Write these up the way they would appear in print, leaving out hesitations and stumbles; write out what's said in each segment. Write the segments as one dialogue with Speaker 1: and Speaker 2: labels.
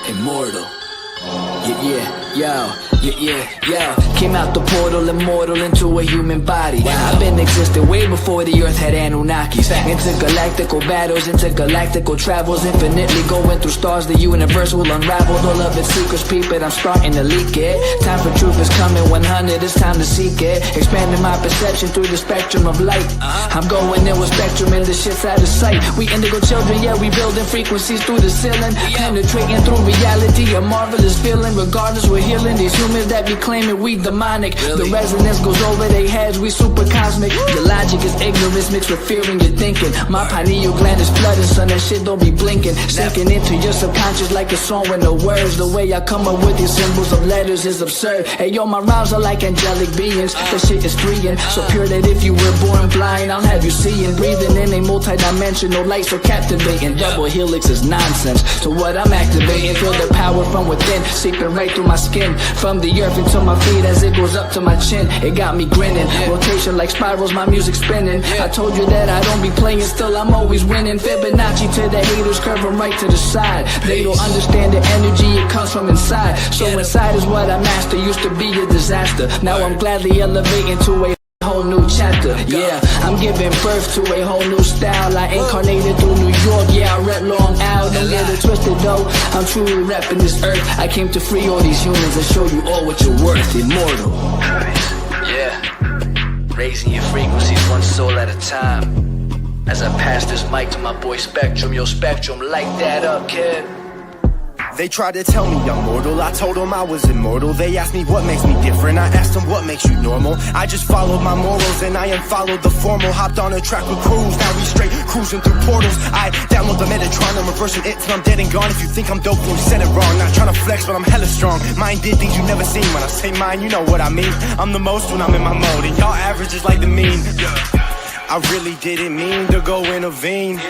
Speaker 1: Immortal. Yeah. Came out the portal, immortal into a human body. I've been existing way before the earth had Anunnakis. Intergalactical battles, intergalactical travels, infinitely going through stars. The universe will unravel all of its secrets. Peep it, I'm starting to leak it. Time for truth is coming. 100, it's time to seek it. Expanding my perception through the spectrum of light. I'm going in with spectrum and the shit's out of sight. We indigo children, yeah, we building frequencies through the ceiling. Penetrating through reality, a marvelous feeling. Regardless, we're healing these humans that be claiming we demonic. The resonance goes over their heads, we super cosmic. The logic is ignorance mixed with fear in your thinking. My pineal gland is flooded, son, that shit don't be blinking. Sinking into your subconscious like a song with no words. The way I come up with these symbols of letters is absurd. Hey yo, my rhymes are like angelic beings. That shit is freeing, so pure that if you were born blind, I'll have you seeing. Breathing in a multi-dimensional light so captivating. Double helix is nonsense, so what I'm activating. Feel the power from within, seeping right through my skin. From the earth into my feet as it goes up to my chin. It got me grinning, rotation like spirals, my music spinning. I told you that I don't be playing, still I'm always winning. Fibonacci to the haters, curve them right to the side. They don't understand the energy, it comes from inside. So inside is what I master, used to be a disaster. Now I'm gladly elevating to a whole new chapter. Yeah, I'm giving birth to a whole new style. I incarnated through New York, yeah, I rep Long Island. Don't get it twisted though, I'm truly repping this earth. I came to free all these humans and show you all what you're worth. Immortal. Yeah, raising your frequencies one soul at a time. As I pass this mic to my boy Spectrum, yo Spectrum, light that up, kid.
Speaker 2: They tried to tell me I'm mortal, I told them I was immortal. They asked me what makes me different, I asked them what makes you normal. I just followed my morals and I unfollowed the formal. Hopped on a track with crews, now we straight cruising through portals. I download the Metatron, I'm reversing it till I'm dead and gone. If you think I'm dope, then you said it wrong. Not trying to flex, but I'm hella strong. Mine did things you never seen. When I say mine, you know what I mean. I'm the most when I'm in my mode, and y'all average is like the mean. I really didn't mean to go intervene.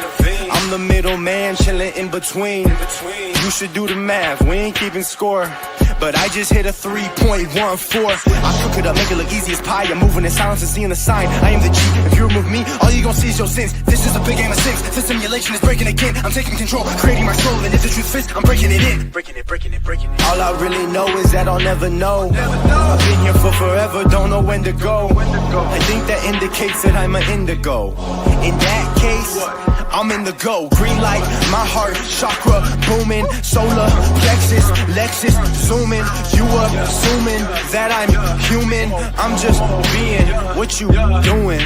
Speaker 2: I'm the middleman, chilling in between. You should do the math, we ain't keeping score. But I just hit a 3.14. I cook it up, make it look easy as pie. I'm moving in silence and seeing the sign. I am the G, if you remove me, all you gon' see is your sins. This is a big game of six, the simulation is breaking again. I'm taking control, creating my soul, and if the truth fits, I'm breaking it in. Breaking it. All I really know is that I'll never know. I've been here for forever, don't know when to go. I think that indicates that I'm an indigo. In that case, I'm in the go. Green light, my heart, chakra booming. Solar plexus, Lexus zooming. You assuming that I'm human. I'm just being what you doing.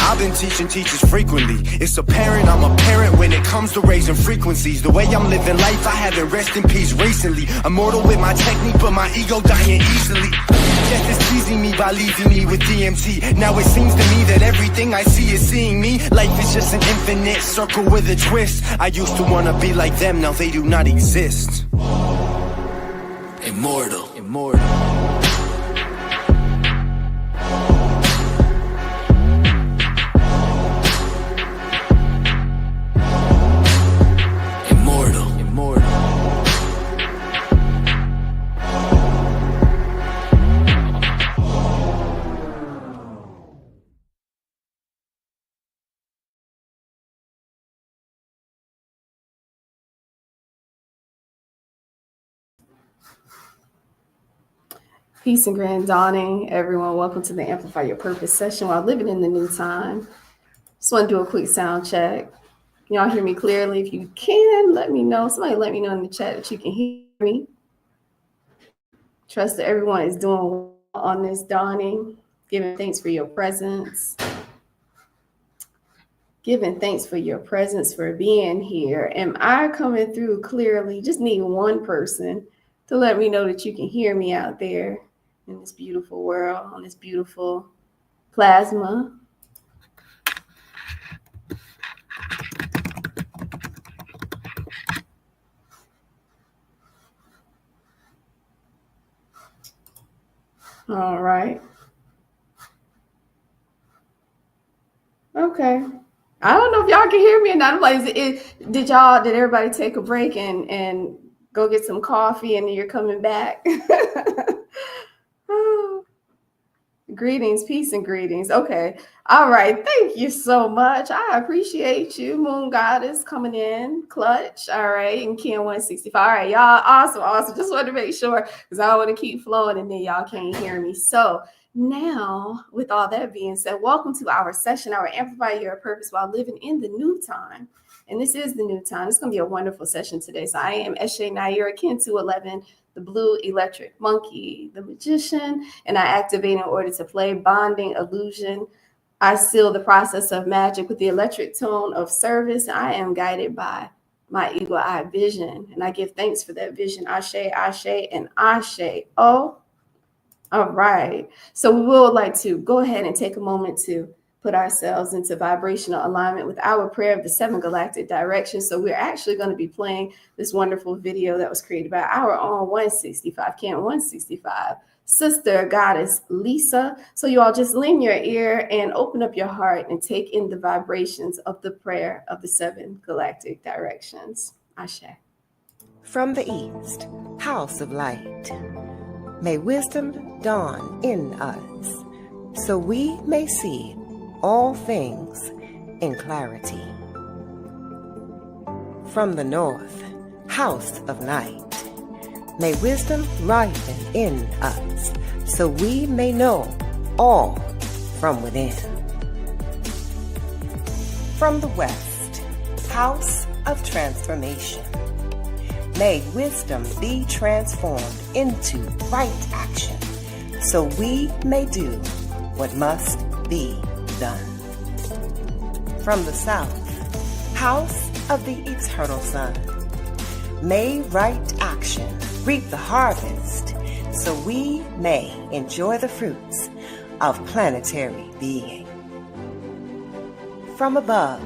Speaker 2: I've been teaching teachers frequently. It's apparent I'm a parent when it comes to raising frequencies. The way I'm living life, I haven't rest in peace recently. Immortal with my technique, but my ego dying easily. Death is teasing me by leaving me with DMT. Now it seems to me that everything I see is seeing me. Life is just an infinite circle with a twist. I used to wanna be like them, now they do not exist.
Speaker 1: Immortal.
Speaker 3: Peace and grand dawning, everyone. Welcome to the Amplify Your Purpose session while living in the new time. Just want to do a quick sound check. Can y'all hear me clearly? If you can, let me know. Somebody let me know in the chat that you can hear me. Trust that everyone is doing well on this dawning. Giving thanks for your presence. Giving thanks for your presence, for being here. Am I coming through clearly? Just need one person to let me know that you can hear me out there in this beautiful world, on this beautiful plasma. All right. Okay. I don't know if y'all can hear me or not. I'm like, did everybody take a break and go get some coffee and then you're coming back? Greetings, peace, and greetings. Okay. All right. Thank you so much. I appreciate you, Moon Goddess, coming in clutch. All right. And Ken 165. All right, y'all. Awesome. Awesome. Just wanted to make sure because I want to keep flowing and then y'all can't hear me. So now, with all that being said, welcome to our session, our Amplify Your Purpose While Living in the New Time. And this is the new time. It's going to be a wonderful session today. So I am Eshe Nair, akin to 11, the blue electric monkey, the magician, and I activate in order to play bonding illusion. I seal the process of magic with the electric tone of service. I am guided by my eagle-eye vision, and I give thanks for that vision. Ashe, Ashe, and Ashe. Oh, all right. So we would like to go ahead and take a moment to put ourselves into vibrational alignment with our prayer of the 7 galactic directions. So we're actually going to be playing this wonderful video that was created by our own 165, Ken 165, sister goddess Lisa. So you all just lean your ear and open up your heart and take in the vibrations of the prayer of the 7 galactic directions. Ashe.
Speaker 4: From the east, house of light, may wisdom dawn in us, so we may see all things in clarity. From the north, house of night, may wisdom ripen in us, so we may know all from within. From the west, house of transformation, may wisdom be transformed into right action, so we may do what must be done. From the south, house of the eternal sun, may right action reap the harvest, so we may enjoy the fruits of planetary being. From above,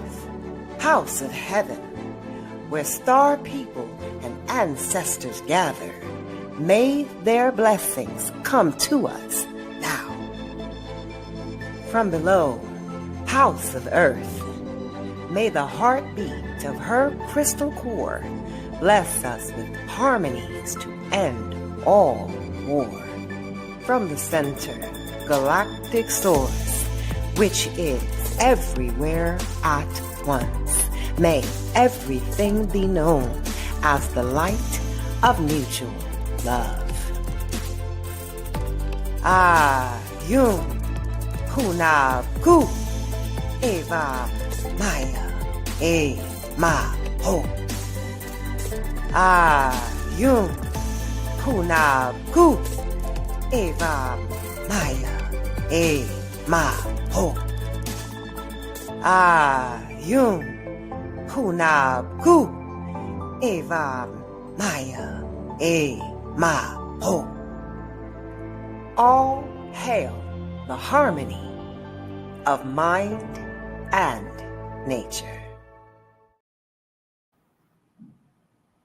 Speaker 4: house of heaven, where star people and ancestors gather, may their blessings come to us now. From below, house of earth, may the heartbeat of her crystal core bless us with harmonies to end all war. From the center, galactic source, which is everywhere at once, may everything be known as the light of mutual love. Ayum Hunab Gu Eva Maya E Ma Ho. Ayum Hunab Gu Eva Maya E Ma Ho. Ayum Hunab Gu Eva Maya E Ma Ho. All hail the harmony of mind and nature.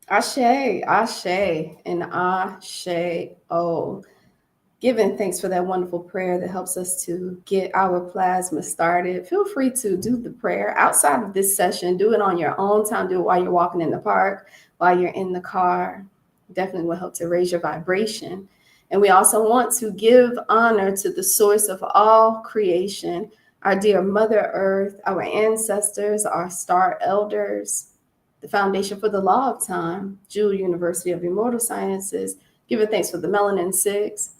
Speaker 3: Ashe, Ashe, and Ashe. Oh, giving thanks for that wonderful prayer that helps us to get our plasma started. Feel free to do the prayer outside of this session. Do it on your own time. Do it while you're walking in the park, while you're in the car. Definitely will help to raise your vibration. And we also want to give honor to the source of all creation, our dear Mother Earth, our ancestors, our star elders, the Foundation for the Law of Time, Jewel University of Immortal Sciences, giving thanks for the Melanin 6.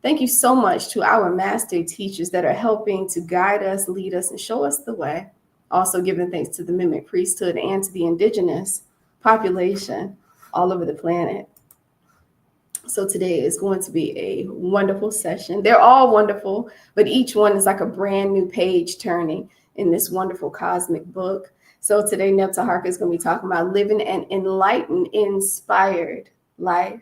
Speaker 3: Thank you so much to our master teachers that are helping to guide us, lead us, and show us the way. Also giving thanks to the Mimic Priesthood and to the indigenous population all over the planet. So today is going to be a wonderful session. They're all wonderful, but each one is like a brand new page turning in this wonderful cosmic book. So today, Teharka is going to be talking about living an enlightened, inspired life.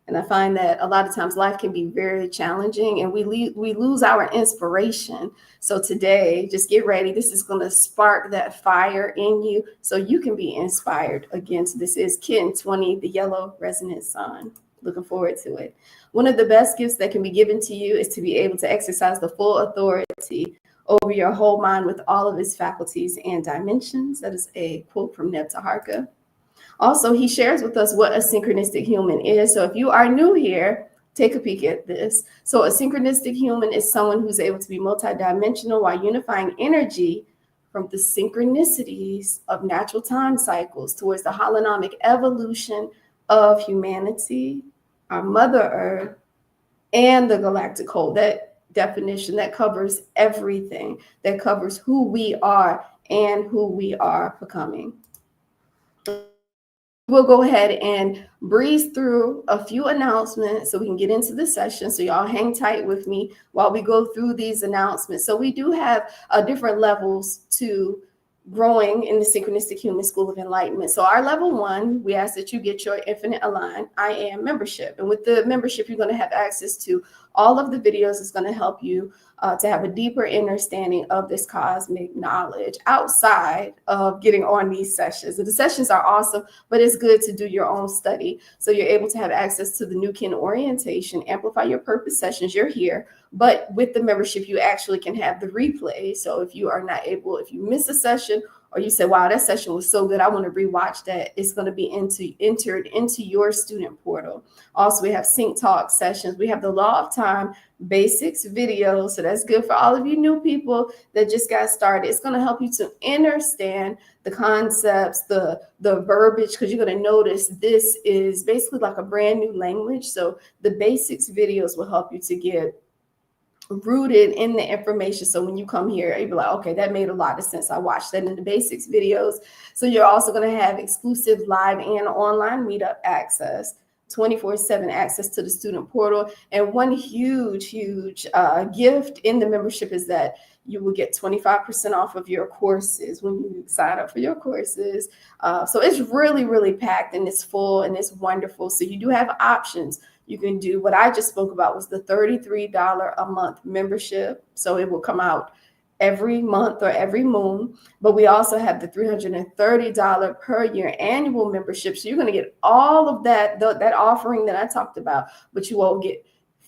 Speaker 3: And I find that a lot of times life can be very challenging and we lose our inspiration. So today, just get ready. This is going to spark that fire in you so you can be inspired again. So this is Kin 20, the yellow resonant sun. Looking forward to it. One of the best gifts that can be given to you is to be able to exercise the full authority over your whole mind with all of its faculties and dimensions. That is a quote from Teharka. Also, he shares with us what a synchronistic human is. So if you are new here, take a peek at this. So a synchronistic human is someone who's able to be multidimensional while unifying energy from the synchronicities of natural time cycles towards the holonomic evolution of humanity, our Mother Earth, and the galactic whole. That definition that covers everything, that covers who we are and who we are becoming. We'll go ahead and breeze through a few announcements so we can get into the session. So y'all hang tight with me while we go through these announcements. So we do have different levels to growing in the Synchronistic Human School of Enlightenment. So our level 1, we ask that you get your Infinite Aligned I Am membership. And with the membership, you're going to have access to all of the videos. It's going to help you to have a deeper understanding of this cosmic knowledge outside of getting on these sessions. And the sessions are awesome, but it's good to do your own study. So you're able to have access to the New Kin orientation, Amplify Your Purpose sessions. You're here. But with the membership, you actually can have the replay. So if you are not able, if you miss a session, or you say, wow, that session was so good, I want to rewatch that, it's going to be entered into your student portal. Also, we have Sync Talk sessions. We have the Law of Time basics videos. So that's good for all of you new people that just got started. It's going to help you to understand the concepts, the verbiage, because you're going to notice this is basically like a brand new language. So the basics videos will help you to get rooted in the information. So when you come here, you'll be like, okay, that made a lot of sense. I watched that in the basics videos. So you're also going to have exclusive live and online meetup access, 24/7 access to the student portal. And one huge gift in the membership is that you will get 25% off of your courses when you sign up for your courses. So it's really, really packed, and it's full, and it's wonderful. So you do have options. You can do what I just spoke about was the $33 a month membership. So it will come out every month or every moon. But we also have the $330 per year annual membership. So you're going to get all of that offering that I talked about, but you will get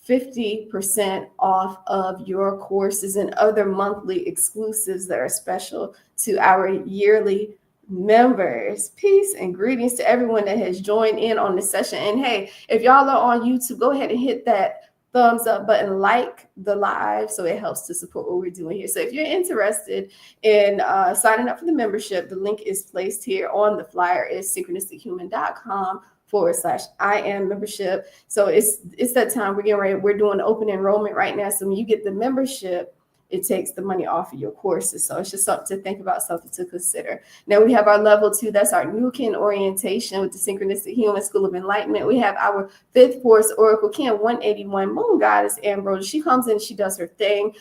Speaker 3: 50% off of your courses and other monthly exclusives that are special to our yearly members. Peace and greetings to everyone that has joined in on this session. And hey, if y'all are on YouTube, go ahead and hit that thumbs up button, like the live, so it helps to support what we're doing here. So if you're interested in signing up for the membership, the link is placed here on the flyer. It's synchronistichuman.com/I am membership. So it's that time. We're getting ready. We're doing open enrollment right now. So when you get the membership, it takes the money off of your courses. So it's just something to think about, something to consider. Now we have our level 2. That's our New Kin orientation with the Synchronistic Human School of Enlightenment. We have our 5th Force Oracle Kin 181 Moon Goddess Ambrose. She comes in, she does her thing.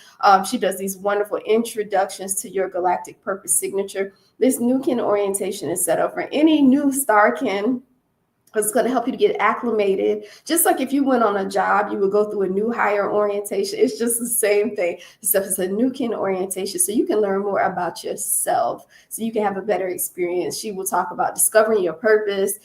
Speaker 3: She does these wonderful introductions to your galactic purpose signature. This New Kin orientation is set up for any new star kin. It's going to help you to get acclimated. Just like if you went on a job, you would go through a new hire orientation. It's just the same thing, except it's a New Kin orientation. So you can learn more about yourself, so you can have a better experience. She will talk about discovering your purpose.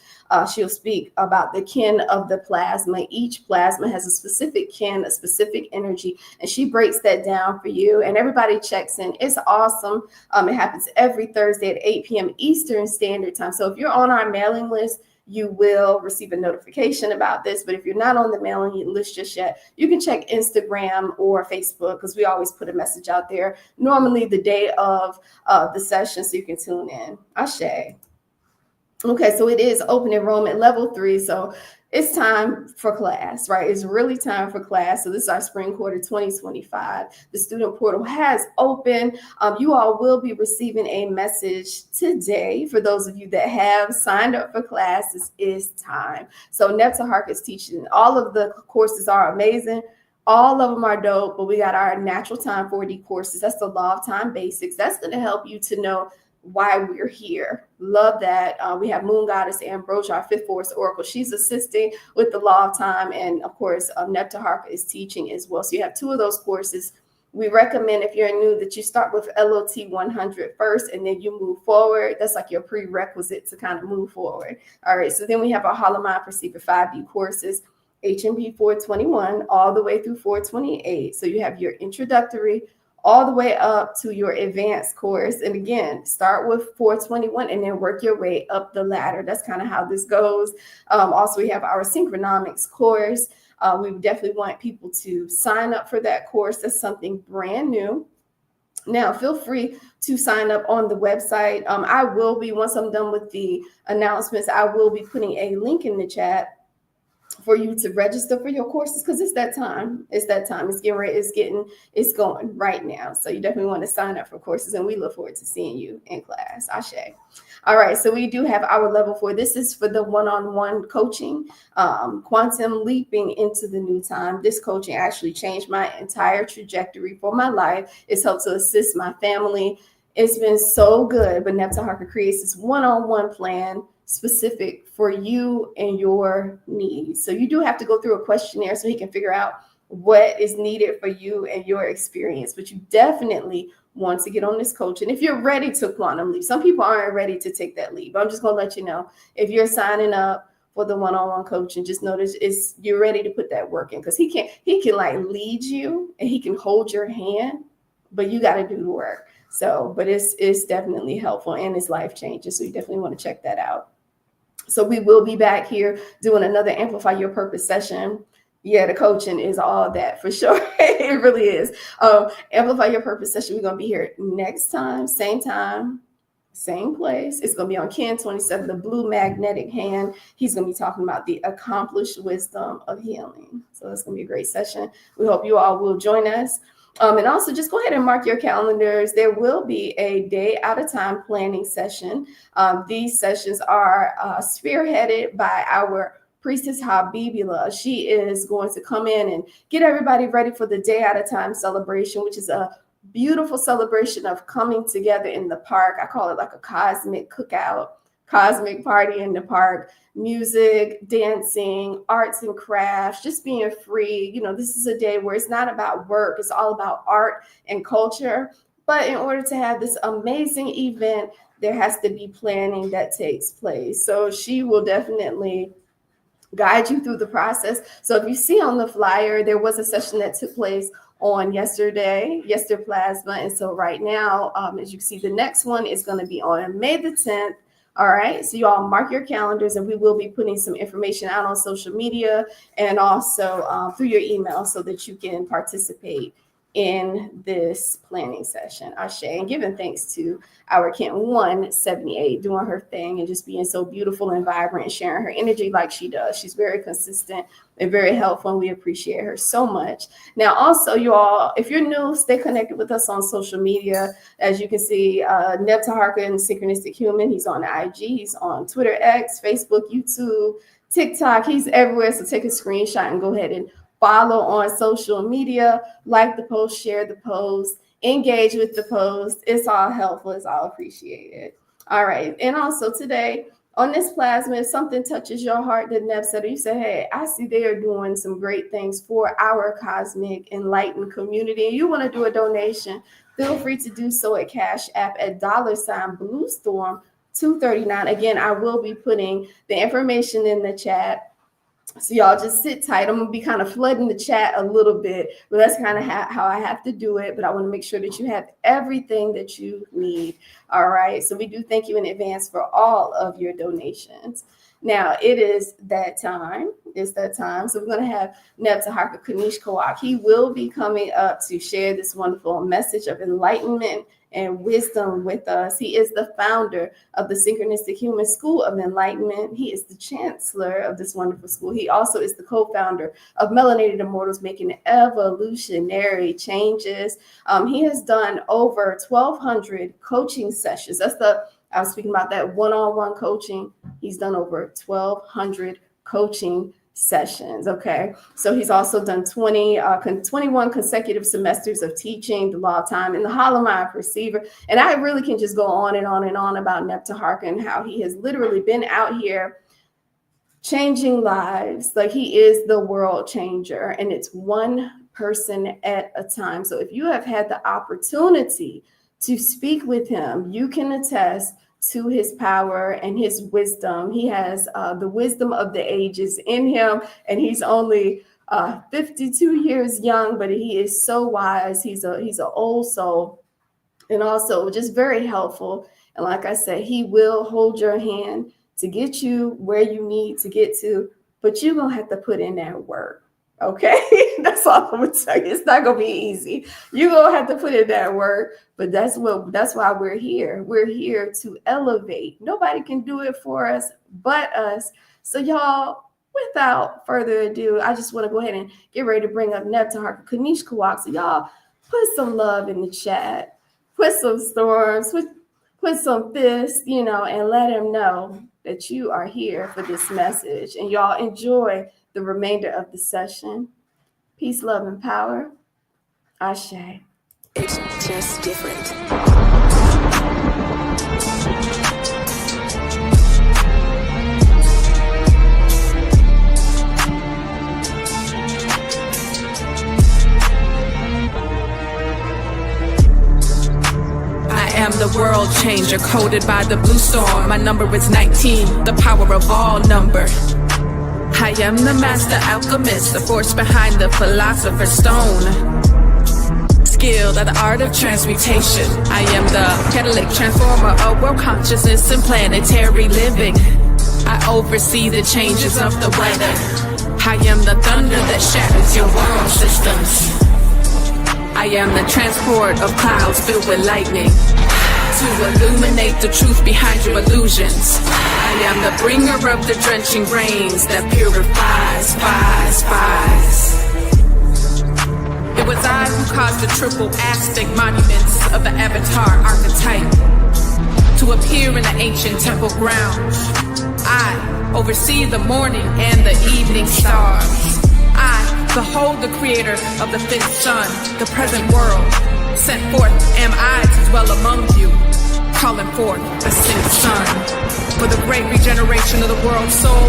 Speaker 3: She'll speak about the kin of the plasma. Each plasma has a specific kin, a specific energy, and she breaks that down for you. And everybody checks in. It's awesome. It happens every Thursday at 8 p.m. Eastern Standard Time. So if you're on our mailing list, you will receive a notification about this. But if you're not on the mailing list just yet, you can check Instagram or Facebook, because we always put a message out there, normally the day of the session, so you can tune in. Ashe. Okay, so it is open enrollment level 3. So it's time for class, right? It's really time for class. So this is our spring quarter 2025. The student portal has opened. You all will be receiving a message today for those of you that have signed up for classes. It's time. So Teharka is teaching. All of the courses are amazing. All of them are dope, but we got our natural time 4D courses. That's the Law of Time basics. That's going to help you to know why we're here. Love that. We have Moon Goddess Ambrosia, our 5th Force Oracle. She's assisting with the Law of Time. And of course, Teharka is teaching as well. So you have 2 of those courses. We recommend, if you're new, that you start with LOT 100 first, and then you move forward. That's like your prerequisite to kind of move forward. All right. So then we have our Hollow Mind Perceiver 5D courses, HMP 421, all the way through 428. So you have your introductory, all the way up to your advanced course. And again, start with 421 and then work your way up the ladder. That's kind of how this goes. Also, we have our Synchronomics course. We definitely want people to sign up for that course. That's something brand new. Now, feel free to sign up on the website. I will be, once I'm done with the announcements, I will be putting a link in the chat for you to register for your courses, because it's that time. It's that time. It's getting ready. It's going right now. So you definitely want to sign up for courses, and we look forward to seeing you in class. Ashe. All right. So we do have our level 4. This is for the one-on-one coaching, quantum leaping into the new time. This coaching actually changed my entire trajectory for my life. It's helped to assist my family. It's been so good. But Teharka creates this one-on-one plan specific for you and your needs. So you do have to go through a questionnaire so he can figure out what is needed for you and your experience. But you definitely want to get on this coaching if you're ready to quantum leap. Some people aren't ready to take that leap. I'm just going to let you know, if you're signing up for the one-on-one coaching, just notice you're ready to put that work in, because he can like lead you and he can hold your hand, but you got to do the work. So, but it's definitely helpful and it's life changing. So you definitely want to check that out. So we will be back here doing another Amplify Your Purpose session. Yeah, the coaching is all that for sure. It really is. Amplify Your Purpose session. We're going to be here next time, same place. It's going to be on Ken 27, the blue magnetic hand. He's going to be talking about the accomplished wisdom of healing. So it's going to be a great session. We hope you all will join us. And also just go ahead and mark your calendars. There will be a day at a time planning session. These sessions are spearheaded by our priestess Habibula. She is going to come in and get everybody ready for the day at a time celebration, which is a beautiful celebration of coming together in the park. I call it like a cosmic cookout, cosmic party in the park. Music, dancing, arts and crafts, just being free. You know, this is a day where it's not about work. It's all about art and culture. But in order to have this amazing event, there has to be planning that takes place. So she will definitely guide you through the process. So if you see on the flyer, there was a session that took place on yesterday plasma. And so right now, as you can see, the next one is going to be on May the 10th. All right, so you all mark your calendars, and we will be putting some information out on social media and also through your email so that you can participate in this planning session. Ashe, and giving thanks to our Kent 178 doing her thing and just being so beautiful and vibrant and sharing her energy like she does. She's very consistent and very helpful, and we appreciate her so much. Now, also, you all, if you're new, stay connected with us on social media. As you can see, Teharka and Synchronistic Human, he's on IG, he's on Twitter, X, Facebook, YouTube, TikTok. He's everywhere, so take a screenshot and go ahead and follow on social media, like the post, share the post, engage with the post. It's all helpful. It's all appreciated. All right. And also today on this plasma, if something touches your heart, the Neb said, you say, hey, I see they are doing some great things for our cosmic enlightened community, and you want to do a donation, feel free to do so at Cash App at $BlueStorm239. Again, I will be putting the information in the chat. So y'all just sit tight. I'm going to be kind of flooding the chat a little bit, but that's kind of how I have to do it. But I want to make sure that you have everything that you need. All right. So we do thank you in advance for all of your donations. Now it is that time. It's that time. So we're going to have Teharka Kanish Kawak. He will be coming up to share this wonderful message of enlightenment and wisdom with us. He is the founder of the Synchronistic Human School of Enlightenment. He is the chancellor of this wonderful school. He also is the co-founder of Melanated Immortals, making evolutionary changes. He has done over 1,200 coaching sessions. I was speaking about that one-on-one coaching. He's done over 1,200 coaching sessions. Okay. So he's also done 21 consecutive semesters of teaching the law of time and the hollow mind perceiver. And I really can just go on and on and on about Teharka and how he has literally been out here changing lives. Like, he is the world changer, and it's one person at a time. So if you have had the opportunity to speak with him, you can attest to his power and his wisdom. He has the wisdom of the ages in him, and he's only 52 years young, but he is so wise. He's an old soul, and also just very helpful. And like I said, he will hold your hand to get you where you need to get to, but you're gonna have to put in that work. Okay, that's all I'm gonna tell you. It's not gonna be easy. You're gonna have to put in that work, but that's why we're here. We're here to elevate. Nobody can do it for us but us. So y'all, without further ado, I just want to go ahead and get ready to bring up Teharka, Kanish Kawak. So y'all put some love in the chat, put some storms, put some fists, and let him know that you are here for this message. And y'all enjoy the remainder of the session. Peace, love, and power. Ashe.
Speaker 5: It's just different.
Speaker 6: I am the world changer, coded by the blue storm. My number is 19, the power of all number. I am the master alchemist, the force behind the philosopher's stone. Skilled at the art of transmutation. I am the catalytic transformer of world consciousness and planetary living. I oversee the changes of the weather. I am the thunder that shatters your world systems. I am the transport of clouds filled with lightning to illuminate the truth behind your illusions. I am the bringer of the drenching rains that purifies. It was I who caused the triple Aztec monuments of the Avatar archetype to appear in the ancient temple grounds. I oversee the morning and the evening stars. I behold the creator of the fifth sun, the present world. Sent forth am I to dwell among you, calling forth a sixth sun. For the great regeneration of the world's soul,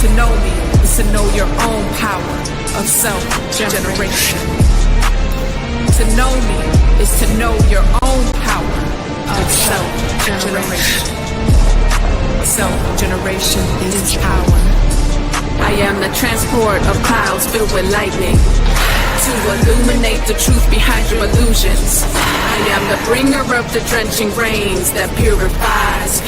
Speaker 6: to know me is to know your own power of self-generation. To know me is to know your own power of self-generation. Self-generation is power. I am the transport of clouds filled with lightning to illuminate the truth behind your illusions. I am the bringer of the drenching rains that purifies.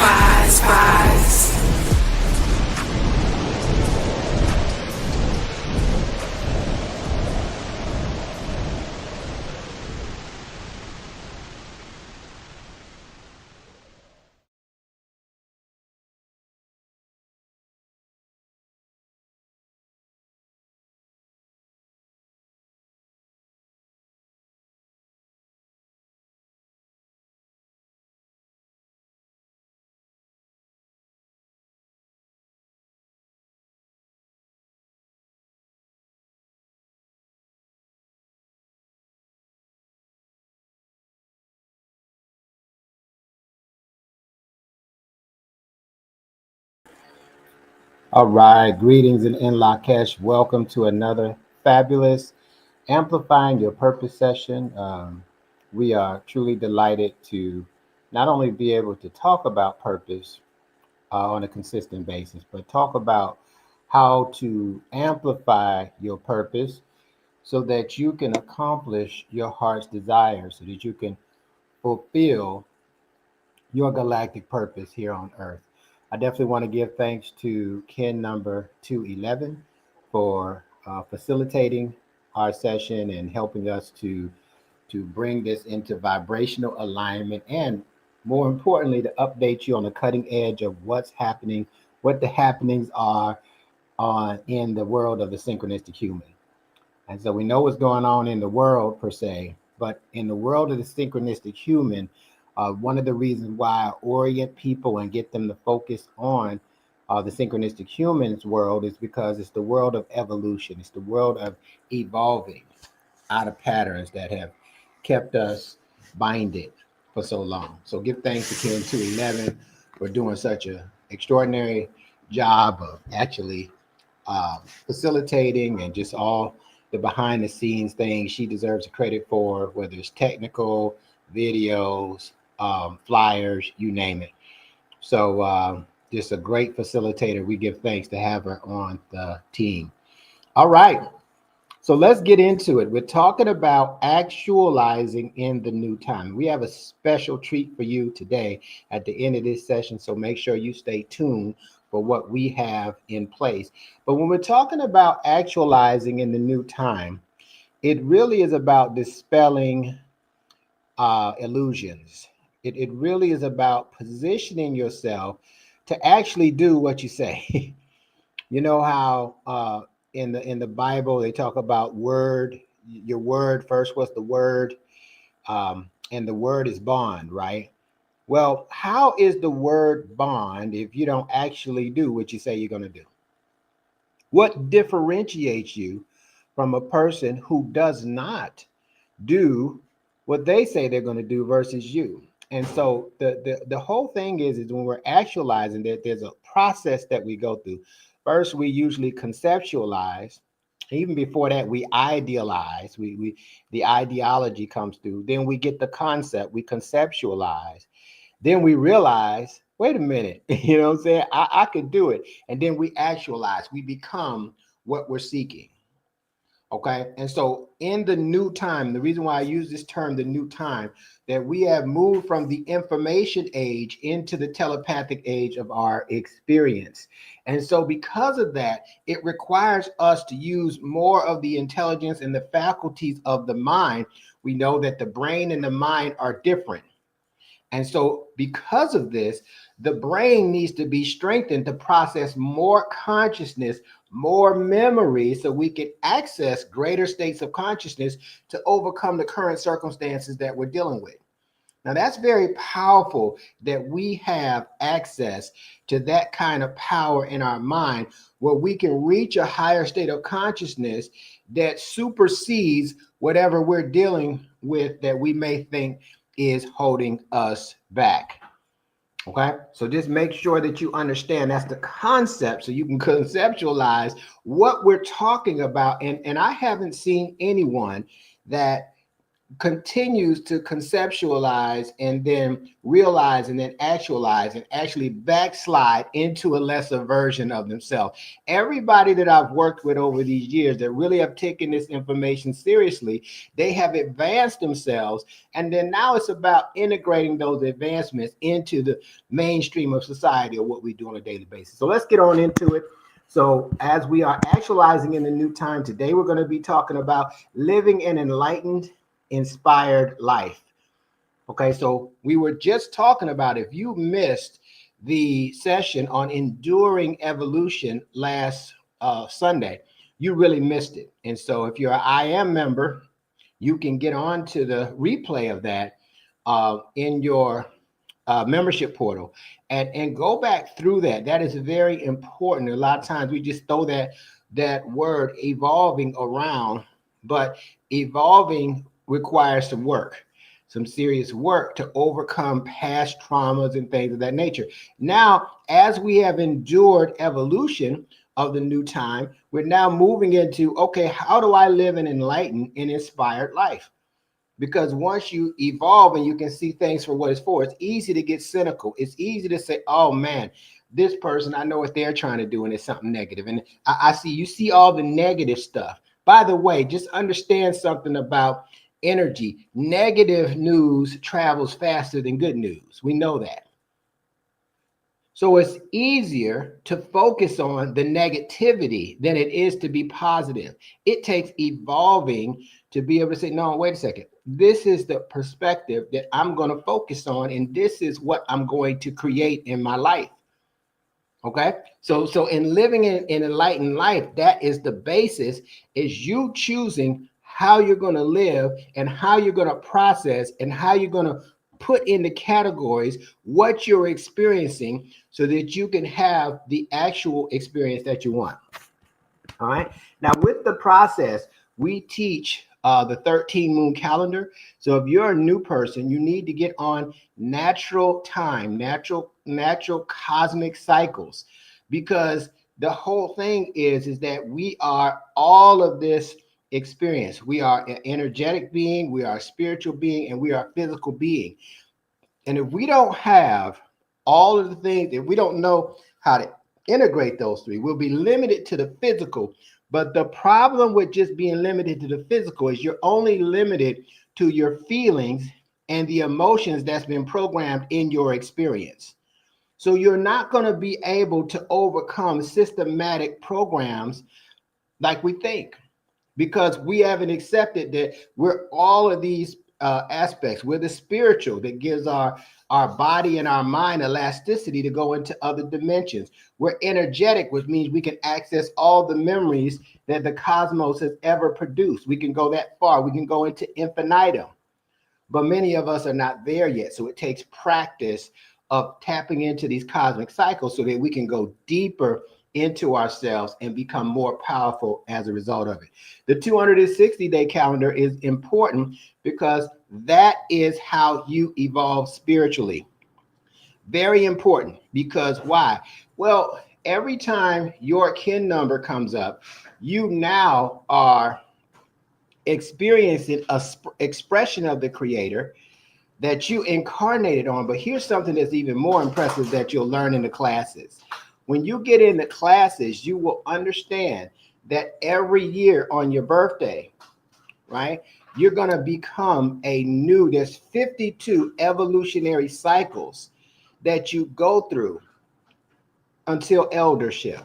Speaker 7: All right, greetings and Enlightend. Welcome to another fabulous Amplifying Your Purpose session. We are truly delighted to not only be able to talk about purpose on a consistent basis, but talk about how to amplify your purpose so that you can accomplish your heart's desire, so that you can fulfill your galactic purpose here on Earth. I definitely want to give thanks to Ken number 211 for facilitating our session and helping us to bring this into vibrational alignment, and more importantly, to update you on the cutting edge of what's happening, what the happenings are in the world of the synchronistic human. And so we know what's going on in the world per se, but in the world of the synchronistic human, one of the reasons why I orient people and get them to focus on the synchronistic humans world is because it's the world of evolution. It's the world of evolving out of patterns that have kept us binded for so long. So give thanks to Ken 211 for doing such an extraordinary job of actually facilitating and just all the behind the scenes things she deserves credit for, whether it's technical, videos, flyers, you name it. So just a great facilitator. We give thanks to have her on the team. All right. So let's get into it. We're talking about actualizing in the new time. We have a special treat for you today at the end of this session. So make sure you stay tuned for what we have in place. But when we're talking about actualizing in the new time, it really is about dispelling illusions. It really is about positioning yourself to actually do what you say. You know how in the Bible they talk about word. Your word first was the word, and the word is bond, right? Well, how is the word bond if you don't actually do what you say you're going to do? What differentiates you from a person who does not do what they say they're going to do versus you? And so the whole thing is when we're actualizing that, there's a process that we go through. First, we usually conceptualize. Even before that, we idealize. We the ideology comes through. Then we get the concept. We conceptualize. Then we realize, wait a minute, you know what I'm saying? I could do it. And then we actualize. We become what we're seeking. Okay. And so in the new time, the reason why I use this term, the new time, that we have moved from the information age into the telepathic age of our experience. And so because of that, it requires us to use more of the intelligence and the faculties of the mind. We know that the brain and the mind are different. And so because of this, the brain needs to be strengthened to process more consciousness, more memory, so we can access greater states of consciousness to overcome the current circumstances that we're dealing with. Now, that's very powerful that we have access to that kind of power in our mind where we can reach a higher state of consciousness that supersedes whatever we're dealing with that we may think is holding us back. Okay, so just make sure that you understand that's the concept so you can conceptualize what we're talking about. And I haven't seen anyone that continues to conceptualize and then realize and then actualize and actually backslide into a lesser version of themselves. Everybody that I've worked with over these years that really have taken this information seriously, they have advanced themselves, and then now it's about integrating those advancements into the mainstream of society or what we do on a daily basis. So let's get on into it. So as we are actualizing in the new time today, we're going to be talking about living an enlightened, inspired life. Okay, so we were just talking about, if you missed the session on enduring evolution last Sunday, you really missed it. And so if you're an I Am member, you can get on to the replay of that in your membership portal and go back through that. That is very important. A lot of times we just throw that word evolving around, but evolving requires some work, some serious work to overcome past traumas and things of that nature. Now, as we have endured evolution of the new time, we're now moving into, okay, how do I live an enlightened and inspired life? Because once you evolve and you can see things for what it's for, it's easy to get cynical. It's easy to say, oh man, this person, I know what they're trying to do and it's something negative. And I see, you see all the negative stuff. By the way, just understand something about energy. Negative news travels faster than good news. We know that. So it's easier to focus on the negativity than it is to be positive. It takes evolving to be able to say, no, wait a second. This is the perspective that I'm going to focus on, and this is what I'm going to create in my life. Okay, so in living in an enlightened life, that is the basis, is you choosing how you're going to live and how you're going to process and how you're going to put into categories what you're experiencing so that you can have the actual experience that you want. All right. Now, with the process, we teach the 13 moon calendar. So if you're a new person, you need to get on natural time, natural cosmic cycles, because the whole thing is that we are all of this experience. We are an energetic being, we are a spiritual being, and we are a physical being. And if we don't have all of the things, if we don't know how to integrate those three, we'll be limited to the physical. But the problem with just being limited to the physical is you're only limited to your feelings and the emotions that's been programmed in your experience. So you're not going to be able to overcome systematic programs like we think, because we haven't accepted that we're all of these aspects. We're the spiritual that gives our body and our mind elasticity to go into other dimensions. We're energetic, which means we can access all the memories that the cosmos has ever produced. We can go that far. We can go into infinitum. But many of us are not there yet. So it takes practice of tapping into these cosmic cycles so that we can go deeper into ourselves and become more powerful as a result of it. The 260-day calendar is important because that is how you evolve spiritually. Very important, because why? Well, every time your kin number comes up, you now are experiencing an expression of the creator that you incarnated on. But here's something that's even more impressive that you'll learn in the classes. When you get in the classes, you will understand that every year on your birthday, right, you're going to become there's 52 evolutionary cycles that you go through until eldership.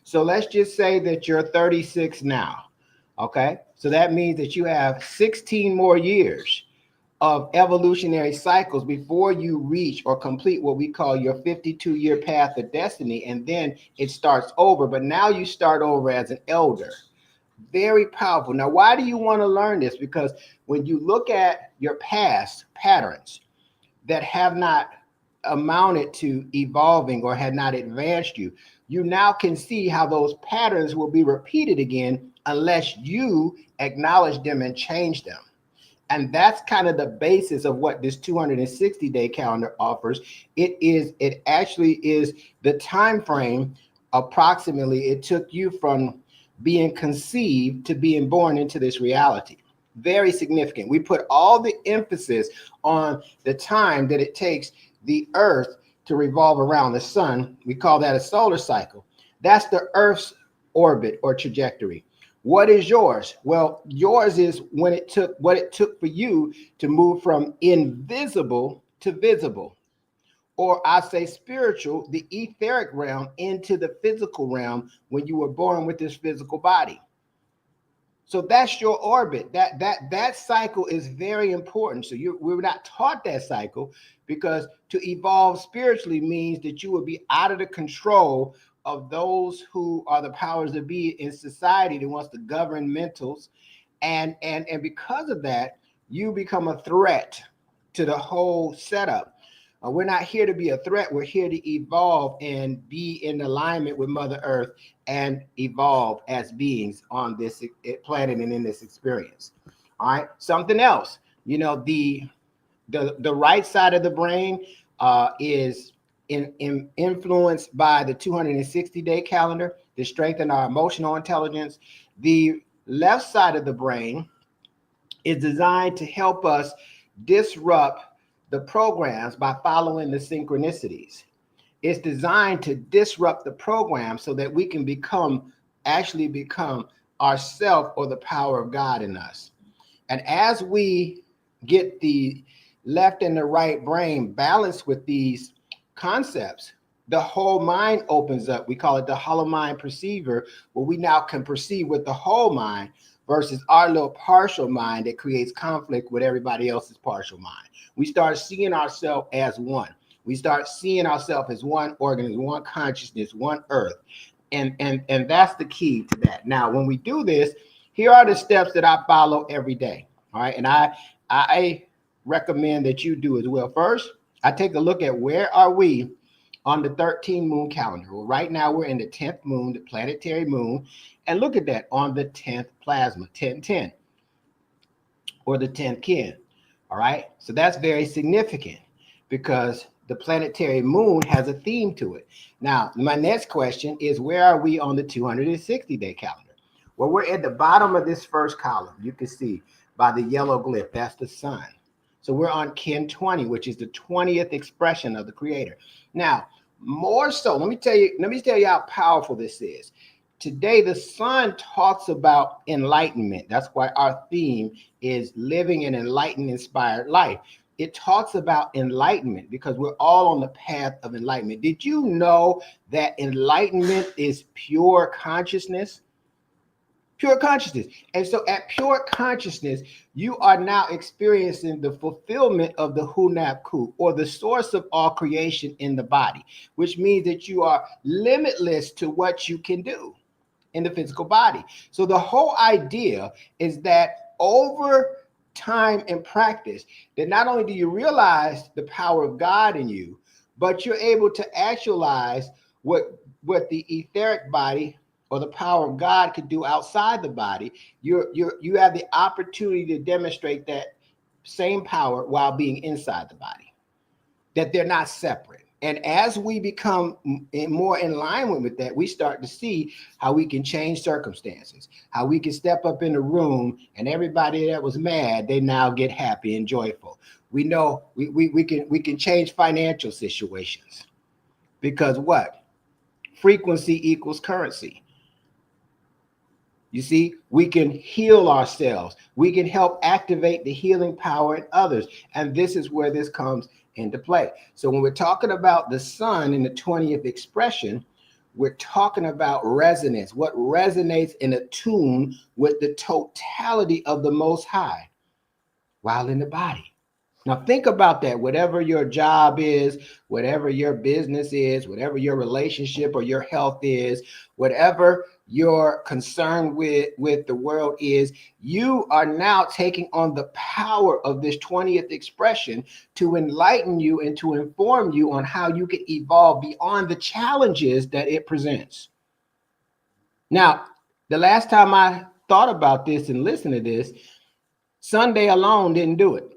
Speaker 7: So let's just say that you're 36 now. Okay, so that means that you have 16 more years of evolutionary cycles before you reach or complete what we call your 52-year path of destiny. And then it starts over, but now you start over as an elder. Very powerful. Now, why do you want to learn this? Because when you look at your past patterns that have not amounted to evolving or had not advanced you, you now can see how those patterns will be repeated again unless you acknowledge them and change them. And that's kind of the basis of what this 260-day calendar offers. It actually is the time frame approximately it took you from being conceived to being born into this reality. Very significant. We put all the emphasis on the time that it takes the earth to revolve around the sun. We call that a solar cycle. That's the earth's orbit or trajectory. What is yours? Well, yours is what it took for you to move from invisible to visible, or I say spiritual, the etheric realm, into the physical realm when you were born with this physical body. So that's your orbit. That cycle is very important. So we're not taught that cycle, because to evolve spiritually means that you will be out of the control of those who are the powers that be in society that wants to govern mentals. And because of that, you become a threat to the whole setup. We're not here to be a threat. We're here to evolve and be in alignment with Mother Earth and evolve as beings on this planet and in this experience. All right. Something else, the right side of the brain is influenced by the 260-day calendar to strengthen our emotional intelligence. The left side of the brain is designed to help us disrupt the programs by following the synchronicities. It's designed to disrupt the program so that we can become ourself, or the power of God in us. And as we get the left and the right brain balanced with these concepts, the whole mind opens up. We call it the hollow mind perceiver, where we now can perceive with the whole mind versus our little partial mind that creates conflict with everybody else's partial mind. We start seeing ourselves as one. We start seeing ourselves as one organism, one consciousness, one earth. And that's the key to that. Now, when we do this, here are the steps that I follow every day. All right. And I recommend that you do as well. First, I take a look at where are we on the 13 moon calendar. Well, right now we're in the 10th moon, the planetary moon. And look at that, on the 10th plasma, 1010, or the 10th kin. All right. So that's very significant because the planetary moon has a theme to it. Now, my next question is, where are we on the 260-day calendar? Well, we're at the bottom of this first column. You can see by the yellow glyph, that's the sun. So we're on kin 20, which is the 20th expression of the creator. Now, more so, let me tell you how powerful this is. Today, the sun talks about enlightenment. That's why our theme is living an enlightened, inspired life. it talks about enlightenment because we're all on the path of enlightenment. Did you know that enlightenment is pure consciousness? Pure consciousness. And so at pure consciousness, you are now experiencing the fulfillment of the Hunab-Ku, or the source of all creation in the body, which means that you are limitless to what you can do in the physical body. So the whole idea is that over time and practice, that not only do you realize the power of God in you, but you're able to actualize what the etheric body or the power of God could do outside the body. You have the opportunity to demonstrate that same power while being inside the body, that they're not separate. And as we become more in line with that, we start to see how we can change circumstances, how we can step up in the room and everybody that was mad, they now get happy and joyful. We know we can change financial situations because what? Frequency equals currency. You see, we can heal ourselves. We can help activate the healing power in others. And this is where this comes into play. So when we're talking about the sun in the 20th expression, we're talking about resonance, what resonates in a tune with the totality of the Most High while in the body. Now think about that. Whatever your job is, whatever your business is, whatever your relationship or your health is, whatever your concern with the world is, you are now taking on the power of this 20th expression to enlighten you and to inform you on how you can evolve beyond the challenges that it presents. Now, the last time I thought about this and listened to this, Sunday alone didn't do it.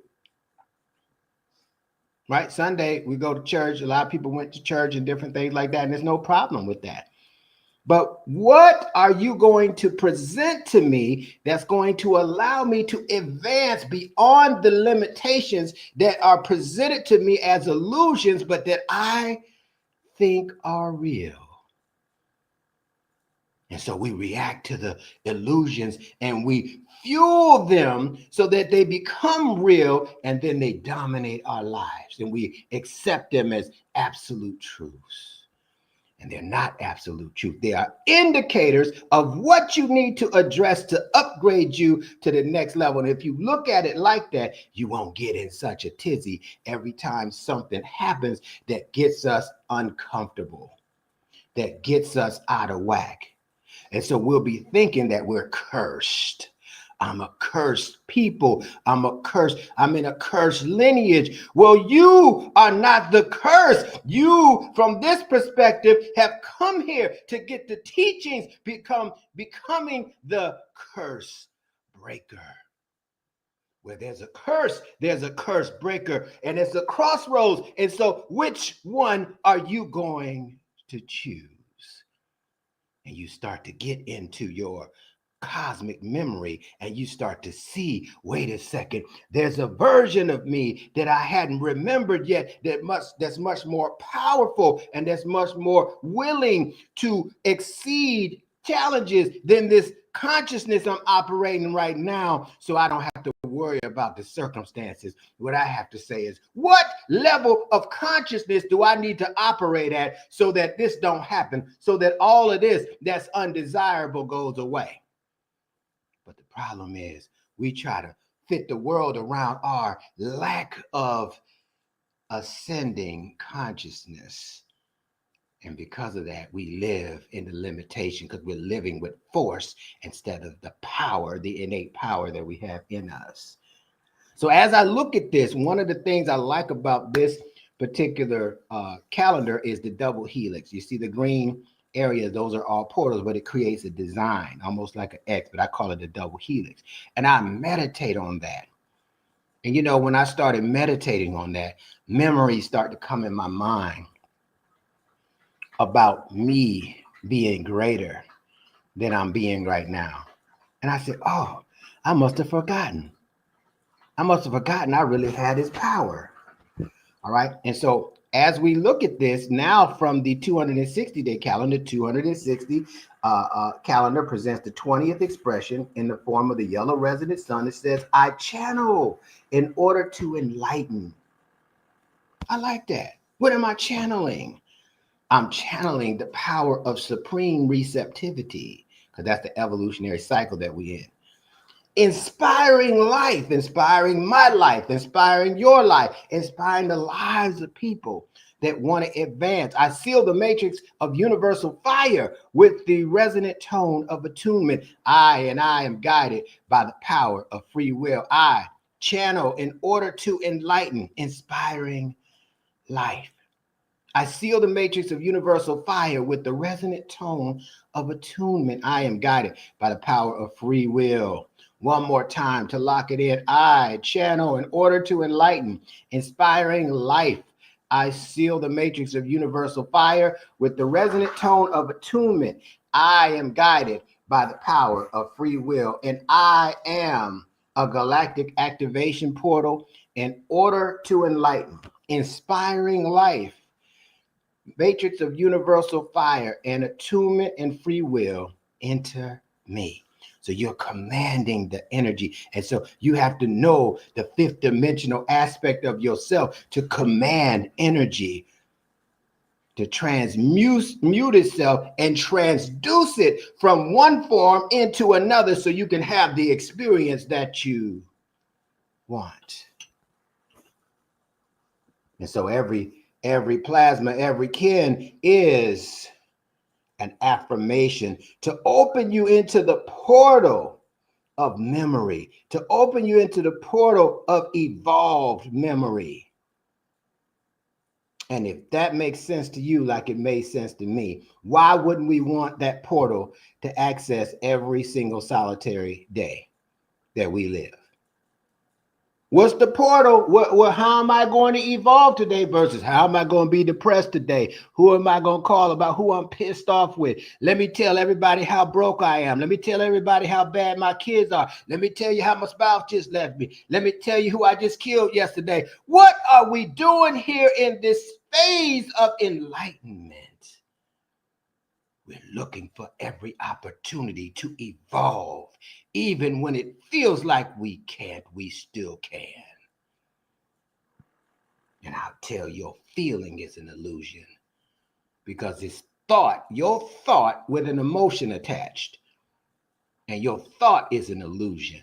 Speaker 7: Right? Sunday, we go to church. A lot of people went to church and different things like that, and there's no problem with that. But what are you going to present to me that's going to allow me to advance beyond the limitations that are presented to me as illusions, but that I think are real? And so we react to the illusions and we fuel them so that they become real, and then they dominate our lives and we accept them as absolute truths. And they're not absolute truth. They are indicators of what you need to address to upgrade you to the next level. And if you look at it like that, you won't get in such a tizzy every time something happens that gets us uncomfortable, that gets us out of whack. And so we'll be thinking that we're cursed. I'm a cursed people. I'm in a cursed lineage. Well, you are not the curse. You, from this perspective, have come here to get the teachings, becoming the curse breaker. Where there's a curse breaker, and it's a crossroads. And so which one are you going to choose? And you start to get into your cosmic memory and you start to see, wait a second, there's a version of me that I hadn't remembered yet that's much more powerful and that's much more willing to exceed challenges than this consciousness I'm operating right now. So I don't have to worry about the circumstances. What I have to say is, what level of consciousness do I need to operate at so that this don't happen, so that all of this that's undesirable goes away? But the problem is we try to fit the world around our lack of ascending consciousness. And because of that, we live in the limitation because we're living with force instead of the power, the innate power that we have in us. So as I look at this, one of the things I like about this particular calendar is the double helix. You see the green areas, those are all portals, but it creates a design almost like an X, but I call it a double helix. And I meditate on that. And you know, when I started meditating on that, memories start to come in my mind about me being greater than I'm being right now. And I said, oh, I must have forgotten. I really had this power. All right. And so as we look at this now from the 260-day calendar, 260 calendar presents the 20th expression in the form of the yellow resonant sun. It says, I channel in order to enlighten. I like that. What am I channeling? I'm channeling the power of supreme receptivity, because that's the evolutionary cycle that we're in. Inspiring life, inspiring my life, inspiring your life, inspiring the lives of people that want to advance. I seal the matrix of universal fire with the resonant tone of attunement. I am guided by the power of free will. I channel in order to enlighten, inspiring life. I seal the matrix of universal fire with the resonant tone of attunement. I am guided by the power of free will. One more time to lock it in. I channel in order to enlighten, inspiring life. I seal the matrix of universal fire with the resonant tone of attunement. I am guided by the power of free will, and I am a galactic activation portal in order to enlighten, inspiring life. Matrix of universal fire and attunement and free will enter me. So you're commanding the energy. And so you have to know the fifth dimensional aspect of yourself to command energy, to transmute itself and transduce it from one form into another so you can have the experience that you want. And so every plasma, every kin is an affirmation to open you into the portal of memory, to open you into the portal of evolved memory. And if that makes sense to you, like it made sense to me, why wouldn't we want that portal to access every single solitary day that we live? What's the portal? How am I going to evolve today versus how am I going to be depressed today? Who am I going to call about who I'm pissed off with? Let me tell everybody how broke I am. Let me tell everybody how bad my kids are. Let me tell you how my spouse just left me. Let me tell you who I just killed yesterday. What are we doing here in this phase of enlightenment? We're looking for every opportunity to evolve. Even when it feels like we can't, we still can. And I'll tell you, your feeling is an illusion because it's thought, your thought with an emotion attached. And your thought is an illusion